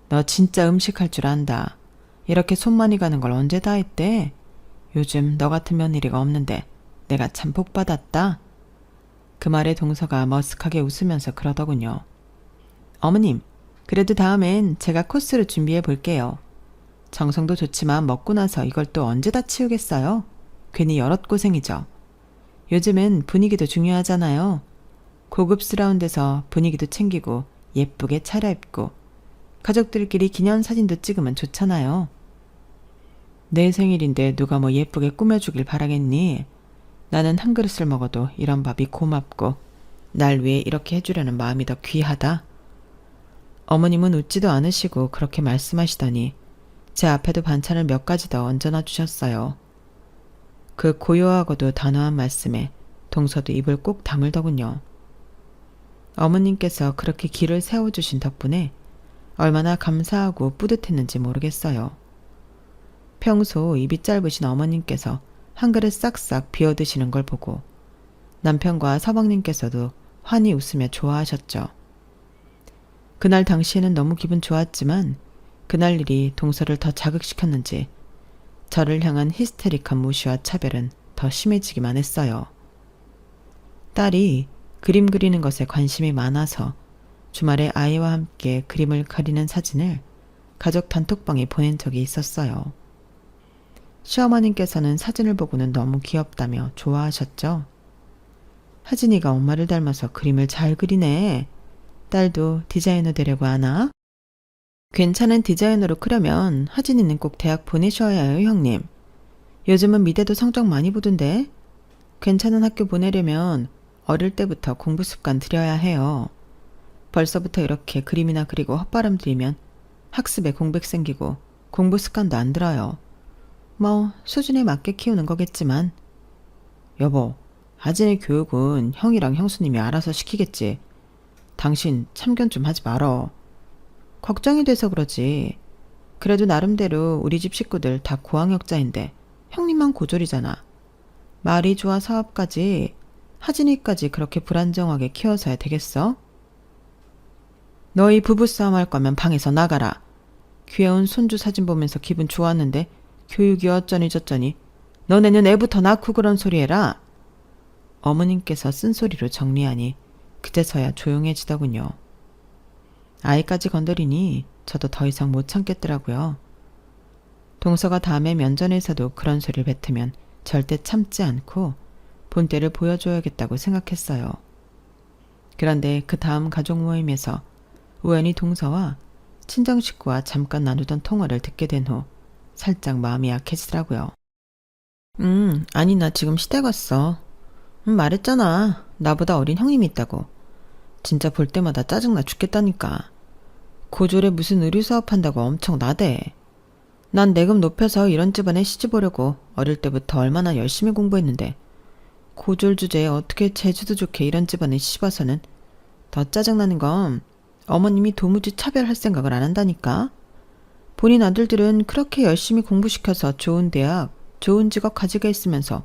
너 진짜 음식할 줄 안다. 이렇게 손 많이 가는 걸 언제 다 했대? 요즘 너 같은 며느리가 없는데 내가 참 복받았다. 그 말에 동서가 머쓱하게 웃으면서 그러더군요. 어머님, 그래도 다음엔 제가 코스를 준비해 볼게요. 정성도 좋지만 먹고 나서 이걸 또 언제 다 치우겠어요? 괜히 여럿고생이죠. 요즘은 분위기도 중요하잖아요. 고급스러운 데서 분위기도 챙기고 예쁘게 차려입고 가족들끼리 기념사진도 찍으면 좋잖아요. 내 생일인데 누가 뭐 예쁘게 꾸며주길 바라겠니? 나는 한 그릇을 먹어도 이런 밥이 고맙고 날 위해 이렇게 해주려는 마음이 더 귀하다. 어머님은 웃지도 않으시고 그렇게 말씀하시더니 제 앞에도 반찬을 몇 가지 더 얹어놔 주셨어요. 그 고요하고도 단호한 말씀에 동서도 입을 꼭 다물더군요. 어머님께서 그렇게 길을 세워주신 덕분에 얼마나 감사하고 뿌듯했는지 모르겠어요. 평소 입이 짧으신 어머님께서 한 그릇 싹싹 비워드시는 걸 보고 남편과 서방님께서도 환히 웃으며 좋아하셨죠. 그날 당시에는 너무 기분 좋았지만 그날 일이 동서를 더 자극시켰는지 저를 향한 히스테릭한 무시와 차별은 더 심해지기만 했어요. 딸이 그림 그리는 것에 관심이 많아서 주말에 아이와 함께 그림을 그리는 사진을 가족 단톡방에 보낸 적이 있었어요. 시어머님께서는 사진을 보고는 너무 귀엽다며 좋아하셨죠. 하진이가 엄마를 닮아서 그림을 잘 그리네. 딸도 디자이너 되려고 하나? 괜찮은 디자이너로 크려면 하진이는 꼭 대학 보내셔야 해요, 형님. 요즘은 미대도 성적 많이 보던데. 괜찮은 학교 보내려면 어릴 때부터 공부 습관 들여야 해요. 벌써부터 이렇게 그림이나 그리고 헛바람 들이면 학습에 공백 생기고 공부 습관도 안 들어요. 뭐 수준에 맞게 키우는 거겠지만. 여보, 하진이 교육은 형이랑 형수님이 알아서 시키겠지. 당신 참견 좀 하지 말어. 걱정이 돼서 그러지. 그래도 나름대로 우리 집 식구들 다 고학력자인데 형님만 고졸이잖아. 말이 좋아 사업까지 하진이까지 그렇게 불안정하게 키워서야 되겠어? 너희 부부싸움 할 거면 방에서 나가라. 귀여운 손주 사진 보면서 기분 좋았는데 교육이 어쩌니 저쩌니. 너네는 애부터 낳고 그런 소리 해라. 어머님께서 쓴소리로 정리하니 그제서야 조용해지더군요. 아이까지 건드리니 저도 더 이상 못 참겠더라고요. 동서가 다음에 면전에서도 그런 소리를 뱉으면 절대 참지 않고 본때를 보여줘야겠다고 생각했어요. 그런데 그 다음 가족 모임에서 우연히 동서와 친정 식구와 잠깐 나누던 통화를 듣게 된 후 살짝 마음이 약해지더라고요. 아니 나 지금 시댁 왔어. 말했잖아. 나보다 어린 형님이 있다고. 진짜 볼 때마다 짜증나 죽겠다니까. 고졸에 무슨 의류사업 한다고 엄청 나대. 난 내금 높여서 이런 집안에 시집 오려고 어릴 때부터 얼마나 열심히 공부했는데 고졸 주제에 어떻게 제주도 좋게 이런 집안에 시집와서는 더 짜증나는 건 어머님이 도무지 차별할 생각을 안 한다니까. 본인 아들들은 그렇게 열심히 공부시켜서 좋은 대학, 좋은 직업 가지게 있으면서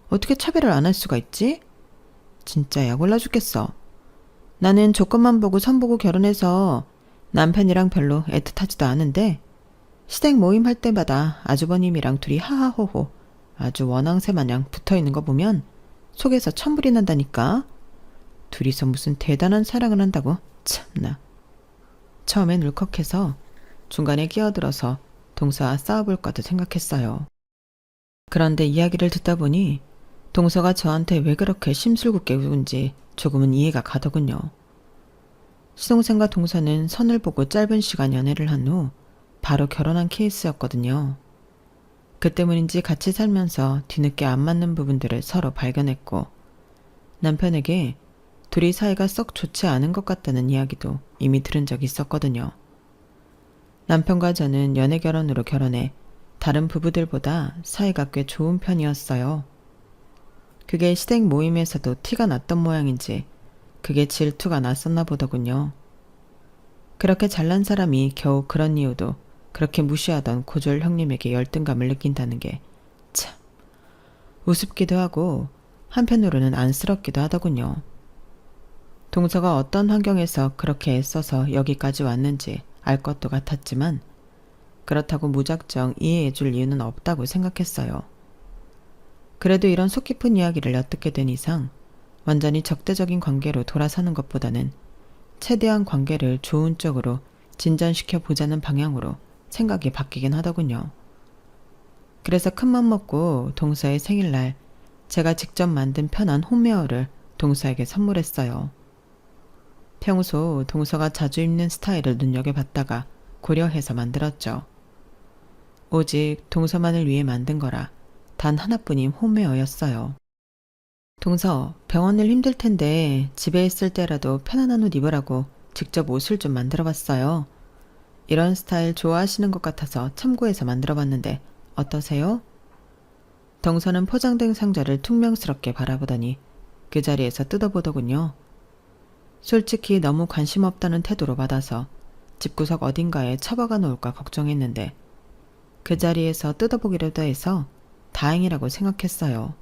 어떻게 차별을 안 할 수가 있지? 진짜 약 올라 죽겠어. 나는 조건만 보고 선보고 결혼해서 남편이랑 별로 애틋하지도 않은데 시댁 모임 할 때마다 아주버님이랑 둘이 하하호호 아주 원앙새 마냥 붙어있는 거 보면 속에서 천불이 난다니까. 둘이서 무슨 대단한 사랑을 한다고. 참나. 처음엔 울컥해서 중간에 끼어들어서 동서와 싸워볼까도 생각했어요. 그런데 이야기를 듣다 보니 동서가 저한테 왜 그렇게 심술궂게 굴은지 조금은 이해가 가더군요. 시동생과 동서는 선을 보고 짧은 시간 연애를 한 후 바로 결혼한 케이스였거든요. 그 때문인지 같이 살면서 뒤늦게 안 맞는 부분들을 서로 발견했고 남편에게 둘이 사이가 썩 좋지 않은 것 같다는 이야기도 이미 들은 적이 있었거든요. 남편과 저는 연애 결혼으로 결혼해 다른 부부들보다 사이가 꽤 좋은 편이었어요. 그게 시댁 모임에서도 티가 났던 모양인지 그게 질투가 났었나 보더군요. 그렇게 잘난 사람이 겨우 그런 이유도 그렇게 무시하던 고졸 형님에게 열등감을 느낀다는 게 참 우습기도 하고 한편으로는 안쓰럽기도 하더군요. 동서가 어떤 환경에서 그렇게 애써서 여기까지 왔는지 알 것도 같았지만 그렇다고 무작정 이해해 줄 이유는 없다고 생각했어요. 그래도 이런 속 깊은 이야기를 엿듣게 된 이상 완전히 적대적인 관계로 돌아서는 것보다는 최대한 관계를 좋은 쪽으로 진전시켜 보자는 방향으로 생각이 바뀌긴 하더군요. 그래서 큰맘 먹고 동서의 생일날 제가 직접 만든 편한 홈웨어를 동서에게 선물했어요. 평소 동서가 자주 입는 스타일을 눈여겨봤다가 고려해서 만들었죠. 오직 동서만을 위해 만든 거라 단 하나뿐인 홈웨어였어요. 동서, 병원일 힘들 텐데 집에 있을 때라도 편안한 옷 입으라고 직접 옷을 좀 만들어봤어요. 이런 스타일 좋아하시는 것 같아서 참고해서 만들어봤는데 어떠세요? 동서는 포장된 상자를 퉁명스럽게 바라보더니 그 자리에서 뜯어보더군요. 솔직히 너무 관심 없다는 태도로 받아서 집구석 어딘가에 처박아 놓을까 걱정했는데 그 자리에서 뜯어보기라도 해서 다행이라고 생각했어요.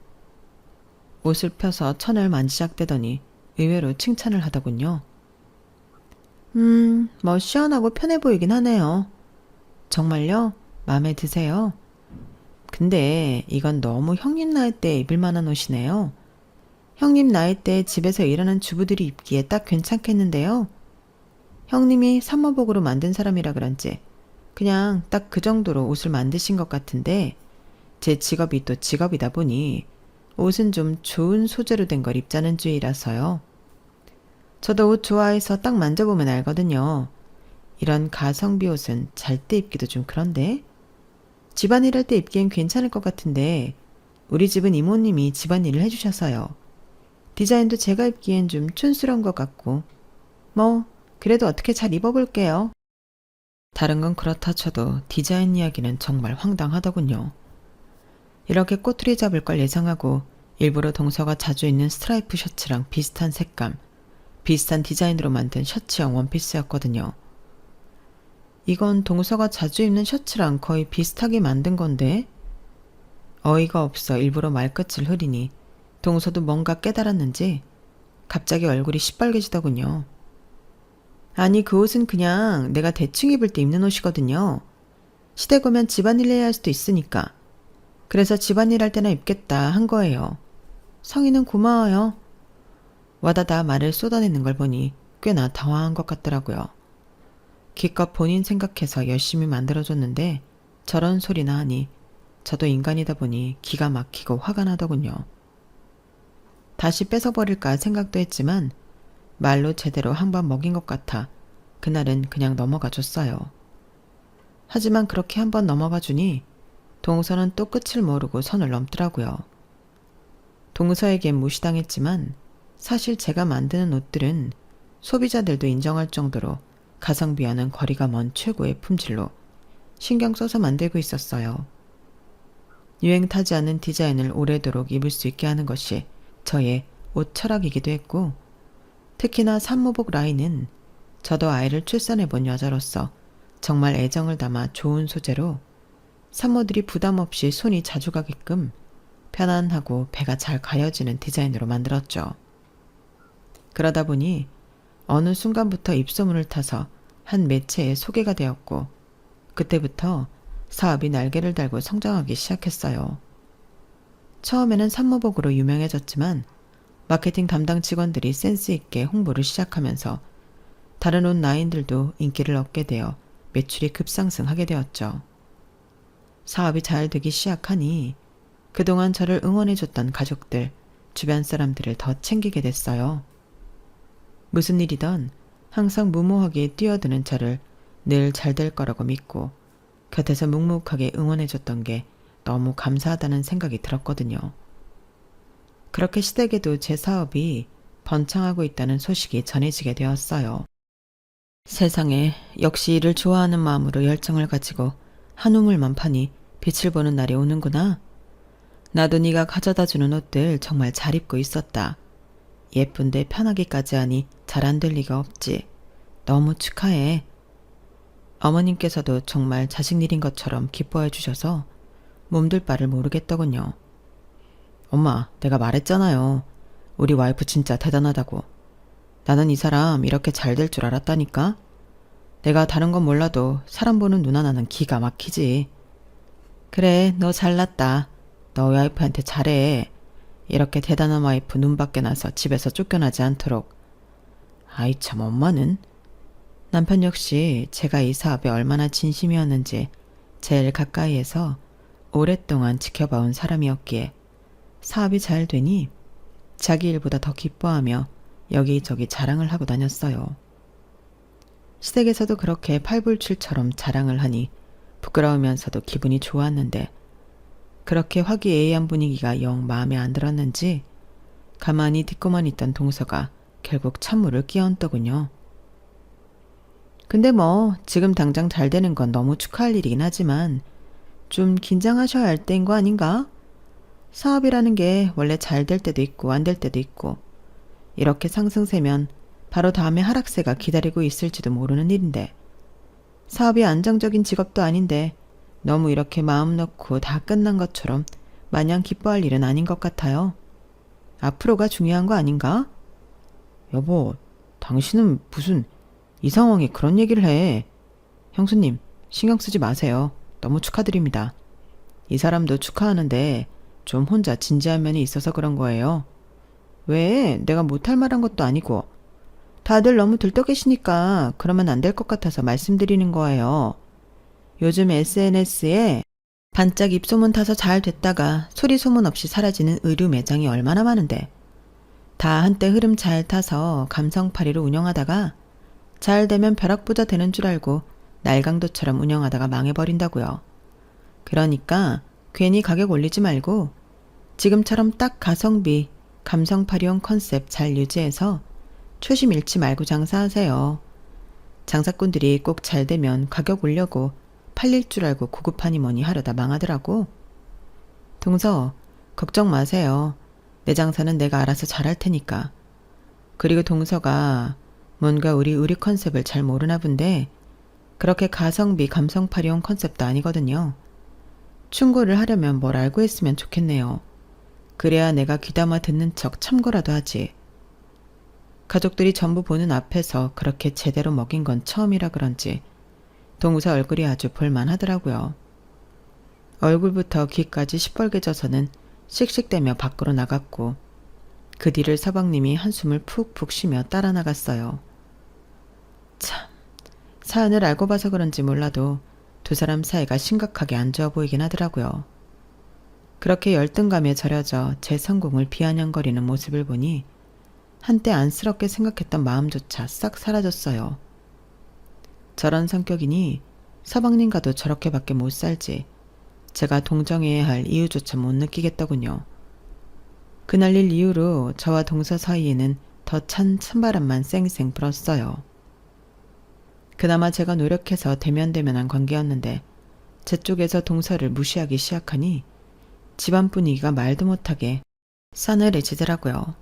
옷을 펴서 천을 만지작대더니 의외로 칭찬을 하더군요. 뭐 시원하고 편해 보이긴 하네요. 정말요? 마음에 드세요? 근데 이건 너무 형님 나이 때 입을 만한 옷이네요. 형님 나이 때 집에서 일하는 주부들이 입기에 딱 괜찮겠는데요. 형님이 사모복으로 만든 사람이라 그런지 그냥 딱 그 정도로 옷을 만드신 것 같은데 제 직업이 또 직업이다 보니 옷은 좀 좋은 소재로 된 걸 입자는 주의라서요. 저도 옷 좋아해서 딱 만져보면 알거든요. 이런 가성비 옷은 잘 때 입기도 좀 그런데 집안일 할 때 입기엔 괜찮을 것 같은데 우리 집은 이모님이 집안일을 해주셔서요. 디자인도 제가 입기엔 좀 촌스러운 것 같고 뭐 그래도 어떻게 잘 입어볼게요. 다른 건 그렇다 쳐도 디자인 이야기는 정말 황당하더군요. 이렇게 꼬투리 잡을 걸 예상하고 일부러 동서가 자주 입는 스트라이프 셔츠랑 비슷한 색감, 비슷한 디자인으로 만든 셔츠형 원피스였거든요. 이건 동서가 자주 입는 셔츠랑 거의 비슷하게 만든 건데? 어이가 없어 일부러 말끝을 흐리니 동서도 뭔가 깨달았는지 갑자기 얼굴이 시뻘개지더군요. 아니 그 옷은 그냥 내가 대충 입을 때 입는 옷이거든요. 시댁 오면 집안일 해야 할 수도 있으니까. 그래서 집안일 할 때나 입겠다 한 거예요. 성희는 고마워요. 와다다 말을 쏟아내는 걸 보니 꽤나 당황한 것 같더라고요. 기껏 본인 생각해서 열심히 만들어줬는데 저런 소리나 하니 저도 인간이다 보니 기가 막히고 화가 나더군요. 다시 뺏어버릴까 생각도 했지만 말로 제대로 한 번 먹인 것 같아 그날은 그냥 넘어가 줬어요. 하지만 그렇게 한 번 넘어가 주니 동서는 또 끝을 모르고 선을 넘더라고요. 동서에겐 무시당했지만 사실 제가 만드는 옷들은 소비자들도 인정할 정도로 가성비와는 거리가 먼 최고의 품질로 신경 써서 만들고 있었어요. 유행 타지 않은 디자인을 오래도록 입을 수 있게 하는 것이 저의 옷 철학이기도 했고 특히나 산모복 라인은 저도 아이를 출산해본 여자로서 정말 애정을 담아 좋은 소재로 산모들이 부담 없이 손이 자주 가게끔 편안하고 배가 잘 가려지는 디자인으로 만들었죠. 그러다 보니 어느 순간부터 입소문을 타서 한 매체에 소개가 되었고 그때부터 사업이 날개를 달고 성장하기 시작했어요. 처음에는 산모복으로 유명해졌지만 마케팅 담당 직원들이 센스 있게 홍보를 시작하면서 다른 온라인들도 인기를 얻게 되어 매출이 급상승하게 되었죠. 사업이 잘 되기 시작하니 그동안 저를 응원해줬던 가족들, 주변 사람들을 더 챙기게 됐어요. 무슨 일이든 항상 무모하게 뛰어드는 저를 늘 잘 될 거라고 믿고 곁에서 묵묵하게 응원해줬던 게 너무 감사하다는 생각이 들었거든요. 그렇게 시댁에도 제 사업이 번창하고 있다는 소식이 전해지게 되었어요. 세상에 역시 일을 좋아하는 마음으로 열정을 가지고 한 우물만 파니 빛을 보는 날이 오는구나. 나도 네가 가져다주는 옷들 정말 잘 입고 있었다. 예쁜데 편하기까지 하니 잘 안 될 리가 없지. 너무 축하해. 어머님께서도 정말 자식 일인 것처럼 기뻐해 주셔서 몸둘 바를 모르겠더군요. 엄마, 내가 말했잖아요. 우리 와이프 진짜 대단하다고. 나는 이 사람 이렇게 잘 될 줄 알았다니까. 내가 다른 건 몰라도 사람 보는 눈 하나는 기가 막히지. 그래, 너 잘났다. 너 와이프한테 잘해. 이렇게 대단한 와이프 눈 밖에 나서 집에서 쫓겨나지 않도록. 아이 참, 엄마는? 남편 역시 제가 이 사업에 얼마나 진심이었는지 제일 가까이에서 오랫동안 지켜봐온 사람이었기에 사업이 잘 되니 자기 일보다 더 기뻐하며 여기저기 자랑을 하고 다녔어요. 시댁에서도 그렇게 팔불출처럼 자랑을 하니 부끄러우면서도 기분이 좋았는데 그렇게 화기애애한 분위기가 영 마음에 안 들었는지 가만히 듣고만 있던 동서가 결국 찬물을 끼얹더군요. 근데 뭐 지금 당장 잘 되는 건 너무 축하할 일이긴 하지만 좀 긴장하셔야 할 때인 거 아닌가? 사업이라는 게 원래 잘 될 때도 있고 안 될 때도 있고 이렇게 상승세면 바로 다음에 하락세가 기다리고 있을지도 모르는 일인데 사업이 안정적인 직업도 아닌데 너무 이렇게 마음 놓고 다 끝난 것처럼 마냥 기뻐할 일은 아닌 것 같아요. 앞으로가 중요한 거 아닌가? 여보, 당신은 무슨 이 상황에 그런 얘기를 해. 형수님, 신경 쓰지 마세요. 너무 축하드립니다. 이 사람도 축하하는데 좀 혼자 진지한 면이 있어서 그런 거예요. 왜? 내가 못할 말한 것도 아니고. 다들 너무 들떠 계시니까 그러면 안 될 것 같아서 말씀드리는 거예요. 요즘 SNS에 반짝 입소문 타서 잘 됐다가 소리 소문 없이 사라지는 의류 매장이 얼마나 많은데 다 한때 흐름 잘 타서 감성팔이로 운영하다가 잘 되면 벼락부자 되는 줄 알고 날강도처럼 운영하다가 망해버린다고요. 그러니까 괜히 가격 올리지 말고 지금처럼 딱 가성비, 감성팔이용 컨셉 잘 유지해서 초심 잃지 말고 장사하세요. 장사꾼들이 꼭 잘 되면 가격 올려고 팔릴 줄 알고 고급하니 뭐니 하려다 망하더라고. 동서, 걱정 마세요. 내 장사는 내가 알아서 잘할 테니까. 그리고 동서가 뭔가 우리 의류 컨셉을 잘 모르나 본데 그렇게 가성비 감성팔이용 컨셉도 아니거든요. 충고를 하려면 뭘 알고 했으면 좋겠네요. 그래야 내가 귀담아 듣는 척 참고라도 하지. 가족들이 전부 보는 앞에서 그렇게 제대로 먹인 건 처음이라 그런지 동서 얼굴이 아주 볼만하더라고요. 얼굴부터 귀까지 시뻘개져서는 씩씩대며 밖으로 나갔고 그 뒤를 서방님이 한숨을 푹푹 쉬며 따라 나갔어요. 참, 사연을 알고 봐서 그런지 몰라도 두 사람 사이가 심각하게 안 좋아 보이긴 하더라고요. 그렇게 열등감에 절여져 제 성공을 비아냥거리는 모습을 보니 한때 안쓰럽게 생각했던 마음조차 싹 사라졌어요. 저런 성격이니 서방님과도 저렇게밖에 못 살지 제가 동정해야 할 이유조차 못 느끼겠더군요. 그날 일 이후로 저와 동서 사이에는 더 찬 찬바람만 쌩쌩 불었어요. 그나마 제가 노력해서 대면대면한 관계였는데 제 쪽에서 동서를 무시하기 시작하니 집안 분위기가 말도 못하게 싸늘해지더라고요.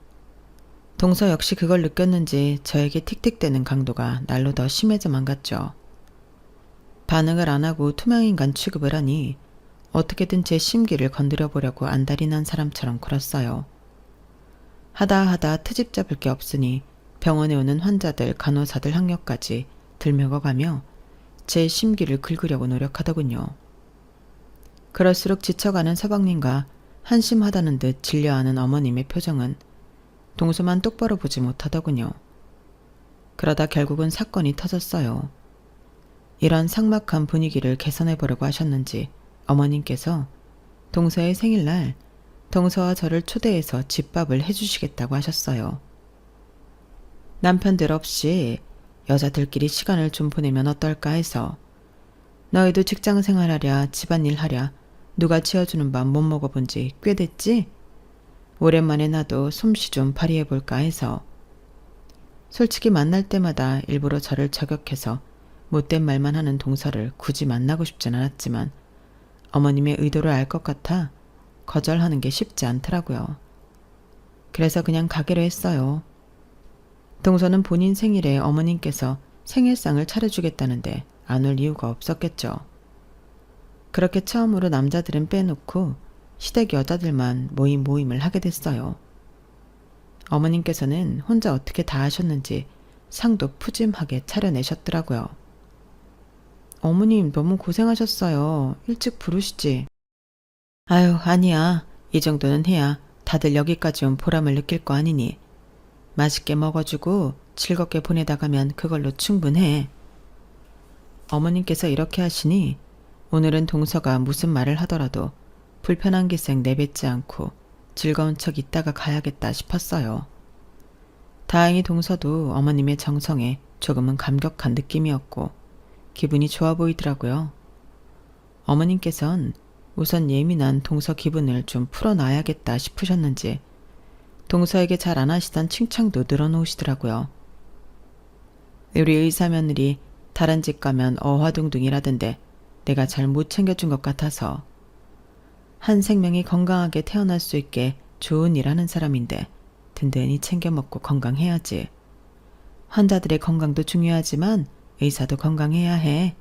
동서 역시 그걸 느꼈는지 저에게 틱틱대는 강도가 날로 더 심해져만 갔죠. 반응을 안 하고 투명인간 취급을 하니 어떻게든 제 심기를 건드려 보려고 안달이 난 사람처럼 굴었어요. 하다 트집 잡을 게 없으니 병원에 오는 환자들, 간호사들 학력까지 들먹어가며 제 심기를 긁으려고 노력하더군요. 그럴수록 지쳐가는 서방님과 한심하다는 듯 질려하는 어머님의 표정은 동서만 똑바로 보지 못하더군요. 그러다 결국은 사건이 터졌어요. 이런 삭막한 분위기를 개선해보려고 하셨는지 어머님께서 동서의 생일날 동서와 저를 초대해서 집밥을 해주시겠다고 하셨어요. 남편들 없이 여자들끼리 시간을 좀 보내면 어떨까 해서 너희도 직장 생활하랴 집안일 하랴 누가 지어주는 밥 못 먹어본 지 꽤 됐지? 오랜만에 나도 솜씨 좀 발휘해볼까 해서 솔직히 만날 때마다 일부러 저를 저격해서 못된 말만 하는 동서를 굳이 만나고 싶진 않았지만 어머님의 의도를 알 것 같아 거절하는 게 쉽지 않더라고요. 그래서 그냥 가기로 했어요. 동서는 본인 생일에 어머님께서 생일상을 차려주겠다는데 안 올 이유가 없었겠죠. 그렇게 처음으로 남자들은 빼놓고 시댁 여자들만 모임을 하게 됐어요. 어머님께서는 혼자 어떻게 다 하셨는지 상도 푸짐하게 차려내셨더라고요. 어머님 너무 고생하셨어요. 일찍 부르시지. 아유, 아니야. 이 정도는 해야 다들 여기까지 온 보람을 느낄 거 아니니. 맛있게 먹어주고 즐겁게 보내다 가면 그걸로 충분해. 어머님께서 이렇게 하시니 오늘은 동서가 무슨 말을 하더라도 불편한 기색 내뱉지 않고 즐거운 척 있다가 가야겠다 싶었어요. 다행히 동서도 어머님의 정성에 조금은 감격한 느낌이었고 기분이 좋아 보이더라고요. 어머님께선 우선 예민한 동서 기분을 좀 풀어놔야겠다 싶으셨는지 동서에게 잘 안 하시던 칭찬도 늘어놓으시더라고요. 우리 의사 며느리 다른 집 가면 어화둥둥이라던데 내가 잘 못 챙겨준 것 같아서 한 생명이 건강하게 태어날 수 있게 좋은 일 하는 사람인데 든든히 챙겨 먹고 건강해야지. 환자들의 건강도 중요하지만 의사도 건강해야 해.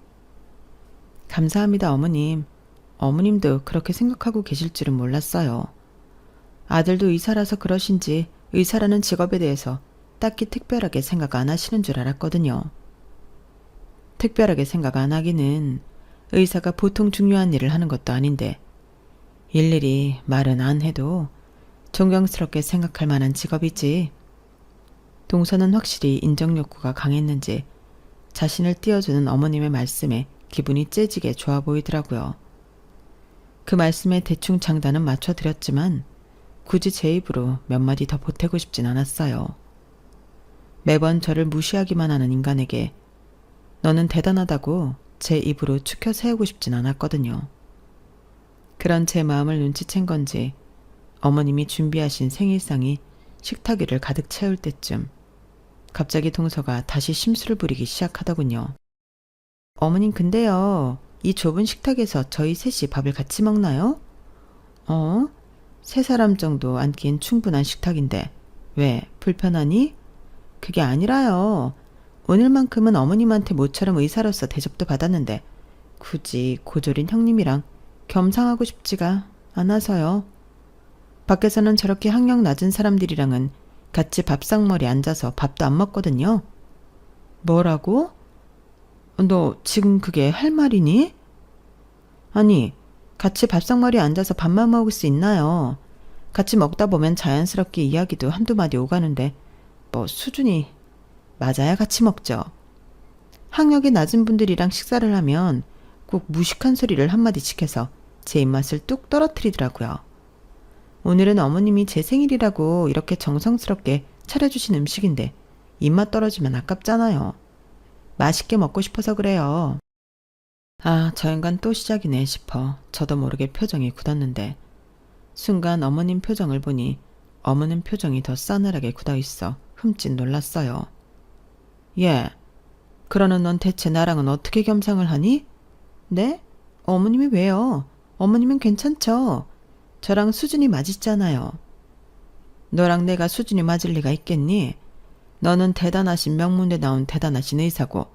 감사합니다, 어머님. 어머님도 그렇게 생각하고 계실 줄은 몰랐어요. 아들도 의사라서 그러신지 의사라는 직업에 대해서 딱히 특별하게 생각 안 하시는 줄 알았거든요. 특별하게 생각 안 하기는 의사가 보통 중요한 일을 하는 것도 아닌데 일일이 말은 안 해도 존경스럽게 생각할 만한 직업이지. 동서는 확실히 인정 욕구가 강했는지 자신을 띄워주는 어머님의 말씀에 기분이 째지게 좋아 보이더라고요. 그 말씀에 대충 장단은 맞춰드렸지만 굳이 제 입으로 몇 마디 더 보태고 싶진 않았어요. 매번 저를 무시하기만 하는 인간에게 너는 대단하다고 제 입으로 추켜 세우고 싶진 않았거든요. 그런 제 마음을 눈치챈 건지 어머님이 준비하신 생일상이 식탁 위를 가득 채울 때쯤 갑자기 동서가 다시 심술을 부리기 시작하더군요. 어머님 근데요. 이 좁은 식탁에서 저희 셋이 밥을 같이 먹나요? 세 사람 정도 앉기엔 충분한 식탁인데 왜 불편하니? 그게 아니라요. 오늘만큼은 어머님한테 모처럼 의사로서 대접도 받았는데 굳이 고졸인 형님이랑 겸상하고 싶지가 않아서요. 밖에서는 저렇게 학력 낮은 사람들이랑은 같이 밥상머리에 앉아서 밥도 안 먹거든요. 뭐라고? 너 지금 그게 할 말이니? 아니, 같이 밥상머리에 앉아서 밥만 먹을 수 있나요? 같이 먹다 보면 자연스럽게 이야기도 한두 마디 오가는데 뭐 수준이 맞아야 같이 먹죠. 학력이 낮은 분들이랑 식사를 하면 꼭 무식한 소리를 한마디씩 해서 제 입맛을 뚝 떨어뜨리더라고요. 오늘은 어머님이 제 생일이라고 이렇게 정성스럽게 차려주신 음식인데 입맛 떨어지면 아깝잖아요. 맛있게 먹고 싶어서 그래요. 아, 저 인간 또 시작이네 싶어 저도 모르게 표정이 굳었는데 순간 어머님 표정을 보니 어머님 표정이 더 싸늘하게 굳어있어 흠칫 놀랐어요. 예, 그러는 넌 대체 나랑은 어떻게 겸상을 하니? 네? 어머님이 왜요? 어머님은 괜찮죠? 저랑 수준이 맞있잖아요. 너랑 내가 수준이 맞을 리가 있겠니? 너는 대단하신 명문대 나온 대단하신 의사고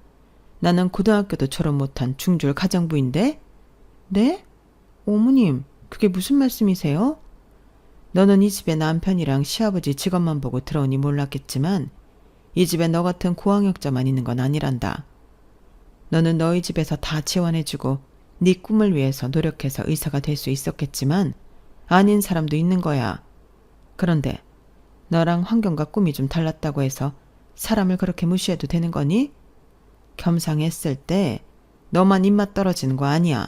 나는 고등학교도 졸업 못한 중졸 가정부인데? 네? 어머님, 그게 무슨 말씀이세요? 너는 이 집에 남편이랑 시아버지 직업만 보고 들어오니 몰랐겠지만 이 집에 너 같은 고학력자만 있는 건 아니란다. 너는 너희 집에서 다 지원해주고 네 꿈을 위해서 노력해서 의사가 될 수 있었겠지만 아닌 사람도 있는 거야. 그런데 너랑 환경과 꿈이 좀 달랐다고 해서 사람을 그렇게 무시해도 되는 거니? 겸상했을 때 너만 입맛 떨어지는 거 아니야.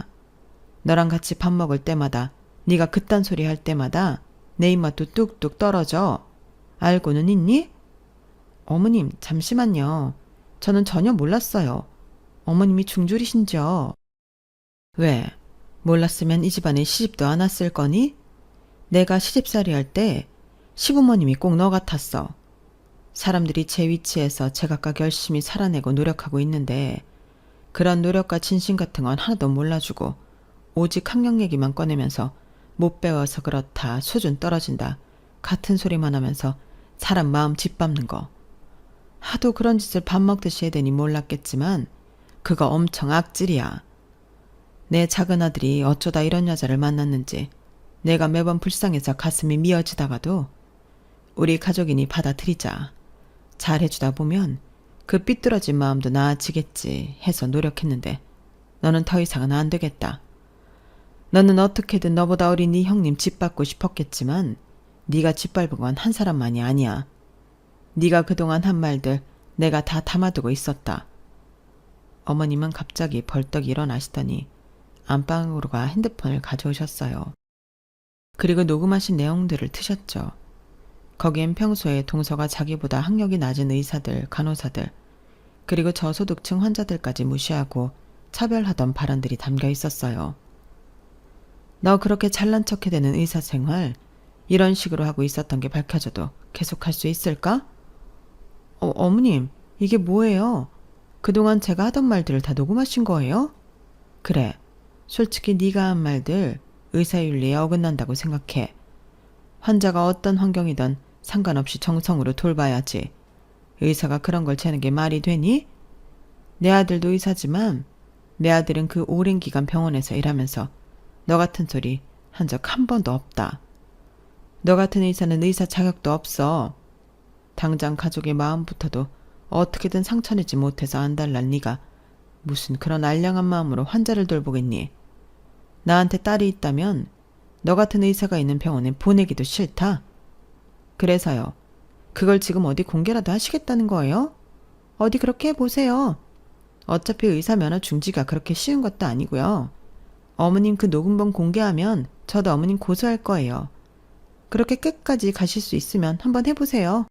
너랑 같이 밥 먹을 때마다 네가 그딴 소리 할 때마다 내 입맛도 뚝뚝 떨어져. 알고는 있니? 어머님, 잠시만요. 저는 전혀 몰랐어요. 어머님이 중졸이신지요? 왜? 몰랐으면 이 집안에 시집도 안 왔을 거니? 내가 시집살이 할 때 시부모님이 꼭 너 같았어. 사람들이 제 위치에서 제각각 열심히 살아내고 노력하고 있는데 그런 노력과 진심 같은 건 하나도 몰라주고 오직 학력 얘기만 꺼내면서 못 배워서 그렇다, 수준 떨어진다, 같은 소리만 하면서 사람 마음 짓밟는 거. 하도 그런 짓을 밥 먹듯이 해대니 몰랐겠지만 그거 엄청 악질이야. 내 작은 아들이 어쩌다 이런 여자를 만났는지 내가 매번 불쌍해서 가슴이 미어지다가도 우리 가족이니 받아들이자. 잘해주다 보면 그 삐뚤어진 마음도 나아지겠지 해서 노력했는데 너는 더 이상은 안 되겠다. 너는 어떻게든 너보다 어린 네 형님 짓밟고 싶었겠지만 네가 짓밟은 건 한 사람만이 아니야. 네가 그동안 한 말들 내가 다 담아두고 있었다. 어머님은 갑자기 벌떡 일어나시더니 안방으로 가 핸드폰을 가져오셨어요. 그리고 녹음하신 내용들을 트셨죠. 거기엔 평소에 동서가 자기보다 학력이 낮은 의사들, 간호사들, 그리고 저소득층 환자들까지 무시하고 차별하던 발언들이 담겨 있었어요. 너 그렇게 잘난 척 해대는 의사 생활 이런 식으로 하고 있었던 게 밝혀져도 계속할 수 있을까? 어머님, 이게 뭐예요? 그동안 제가 하던 말들을 다 녹음하신 거예요? 그래, 솔직히 네가 한 말들 의사윤리에 어긋난다고 생각해. 환자가 어떤 환경이든 상관없이 정성으로 돌봐야지. 의사가 그런 걸 재는 게 말이 되니? 내 아들도 의사지만 내 아들은 그 오랜 기간 병원에서 일하면서 너 같은 소리 한 적 한 번도 없다. 너 같은 의사는 의사 자격도 없어. 당장 가족의 마음부터도 어떻게든 상처내지 못해서 안달난 네가 무슨 그런 알량한 마음으로 환자를 돌보겠니? 나한테 딸이 있다면 너 같은 의사가 있는 병원에 보내기도 싫다. 그래서요. 그걸 지금 어디 공개라도 하시겠다는 거예요? 어디 그렇게 해보세요. 어차피 의사 면허 중지가 그렇게 쉬운 것도 아니고요. 어머님 그 녹음본 공개하면 저도 어머님 고소할 거예요. 그렇게 끝까지 가실 수 있으면 한번 해보세요.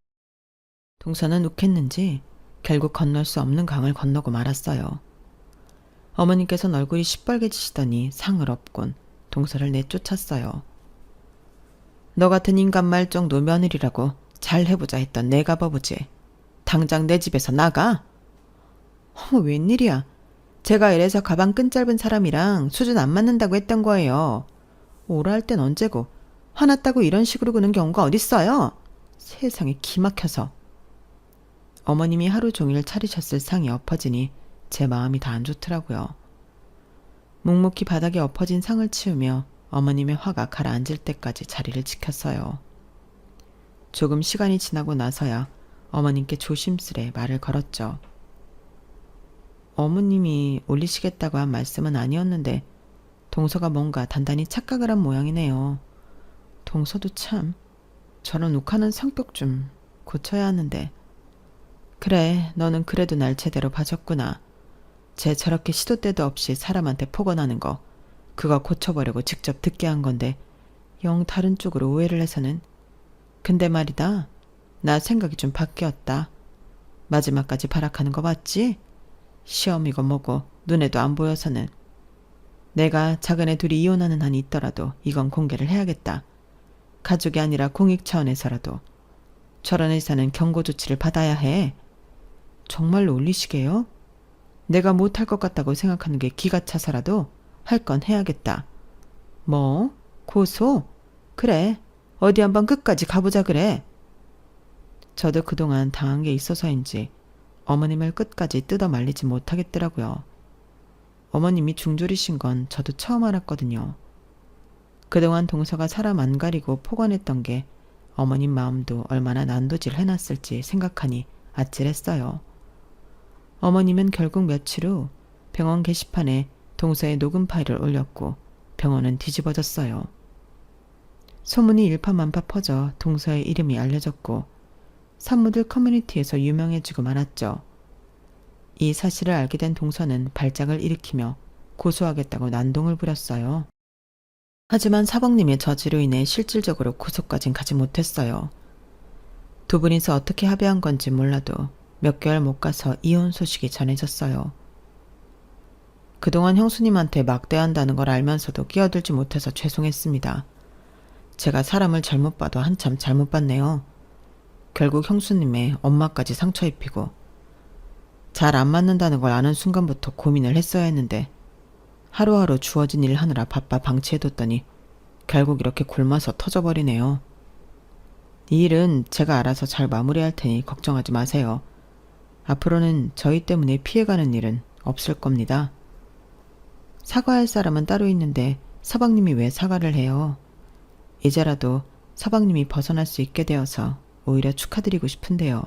동서는 욱했는지 결국 건널 수 없는 강을 건너고 말았어요. 어머님께서는 얼굴이 시뻘개지시더니 상을 업곤 동서를 내쫓았어요. 너 같은 인간 말정도 며느리라고 잘 해보자 했던 내가 버부지. 당장 내 집에서 나가. 어머, 웬일이야. 제가 이래서 가방 끈 짧은 사람이랑 수준 안 맞는다고 했던 거예요. 오라 할 땐 언제고 화났다고 이런 식으로 구는 경우가 어딨어요. 세상에 기막혀서. 어머님이 하루 종일 차리셨을 상이 엎어지니 제 마음이 다 안 좋더라고요. 묵묵히 바닥에 엎어진 상을 치우며 어머님의 화가 가라앉을 때까지 자리를 지켰어요. 조금 시간이 지나고 나서야 어머님께 조심스레 말을 걸었죠. 어머님이 올리시겠다고 한 말씀은 아니었는데 동서가 뭔가 단단히 착각을 한 모양이네요. 동서도 참 저런 욱하는 성격 좀 고쳐야 하는데. 그래, 너는 그래도 날 제대로 봐줬구나. 쟤 저렇게 시도 때도 없이 사람한테 폭언하는 거 그거 고쳐보려고 직접 듣게 한 건데 영 다른 쪽으로 오해를 해서는. 근데 말이다. 나 생각이 좀 바뀌었다. 마지막까지 발악하는 거 봤지? 시험이고 뭐고 눈에도 안 보여서는. 내가 작은 애 둘이 이혼하는 한이 있더라도 이건 공개를 해야겠다. 가족이 아니라 공익 차원에서라도. 저런 의사는 경고 조치를 받아야 해. 정말로 올리시게요? 내가 못할 것 같다고 생각하는 게 기가 차서라도 할 건 해야겠다. 뭐? 고소? 그래. 어디 한번 끝까지 가보자 그래. 저도 그동안 당한 게 있어서인지 어머님을 끝까지 뜯어 말리지 못하겠더라고요. 어머님이 중졸이신 건 저도 처음 알았거든요. 그동안 동서가 사람 안 가리고 폭언했던 게 어머님 마음도 얼마나 난도질 해놨을지 생각하니 아찔했어요. 어머님은 결국 며칠 후 병원 게시판에 동서의 녹음 파일을 올렸고 병원은 뒤집어졌어요. 소문이 일파만파 퍼져 동서의 이름이 알려졌고 산모들 커뮤니티에서 유명해지고 말았죠. 이 사실을 알게 된 동서는 발작을 일으키며 고소하겠다고 난동을 부렸어요. 하지만 사범님의 저지로 인해 실질적으로 고소까진 가지 못했어요. 두 분이서 어떻게 합의한 건지 몰라도 몇 개월 못 가서 이혼 소식이 전해졌어요. 그동안 형수님한테 막대한다는 걸 알면서도 끼어들지 못해서 죄송했습니다. 제가 사람을 잘못 봐도 한참 잘못 봤네요. 결국 형수님의 엄마까지 상처 입히고 잘 안 맞는다는 걸 아는 순간부터 고민을 했어야 했는데 하루하루 주어진 일 하느라 바빠 방치해뒀더니 결국 이렇게 굶어서 터져버리네요. 이 일은 제가 알아서 잘 마무리할 테니 걱정하지 마세요. 앞으로는 저희 때문에 피해가는 일은 없을 겁니다. 사과할 사람은 따로 있는데 서방님이 왜 사과를 해요? 이제라도 서방님이 벗어날 수 있게 되어서 오히려 축하드리고 싶은데요.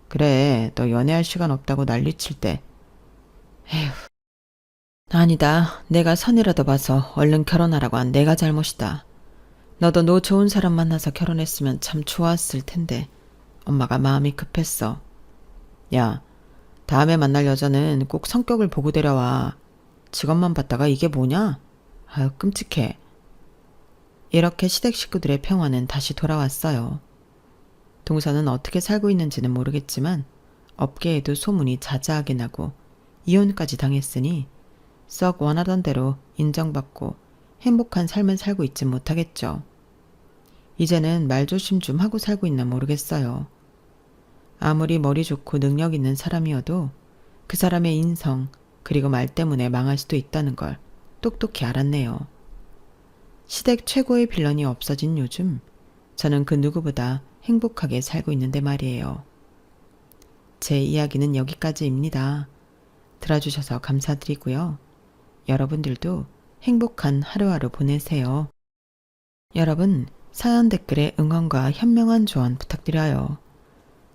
그래, 너 연애할 시간 없다고 난리칠 때. 에휴. 아니다. 내가 선이라도 봐서 얼른 결혼하라고 한 내가 잘못이다. 너도 너 좋은 사람 만나서 결혼했으면 참 좋았을 텐데 엄마가 마음이 급했어. 야, 다음에 만날 여자는 꼭 성격을 보고 데려와. 직업만 봤다가 이게 뭐냐? 아유, 끔찍해. 이렇게 시댁 식구들의 평화는 다시 돌아왔어요. 동서는 어떻게 살고 있는지는 모르겠지만 업계에도 소문이 자자하게 나고 이혼까지 당했으니 썩 원하던 대로 인정받고 행복한 삶을 살고 있진 못하겠죠. 이제는 말조심 좀 하고 살고 있나 모르겠어요. 아무리 머리 좋고 능력 있는 사람이어도 그 사람의 인성 그리고 말 때문에 망할 수도 있다는 걸 똑똑히 알았네요. 시댁 최고의 빌런이 없어진 요즘 저는 그 누구보다 행복하게 살고 있는데 말이에요. 제 이야기는 여기까지입니다. 들어주셔서 감사드리고요. 여러분들도 행복한 하루하루 보내세요. 여러분, 사연 댓글에 응원과 현명한 조언 부탁드려요.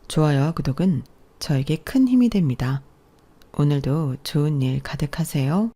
좋아요와 구독은 저에게 큰 힘이 됩니다. 오늘도 좋은 일 가득하세요.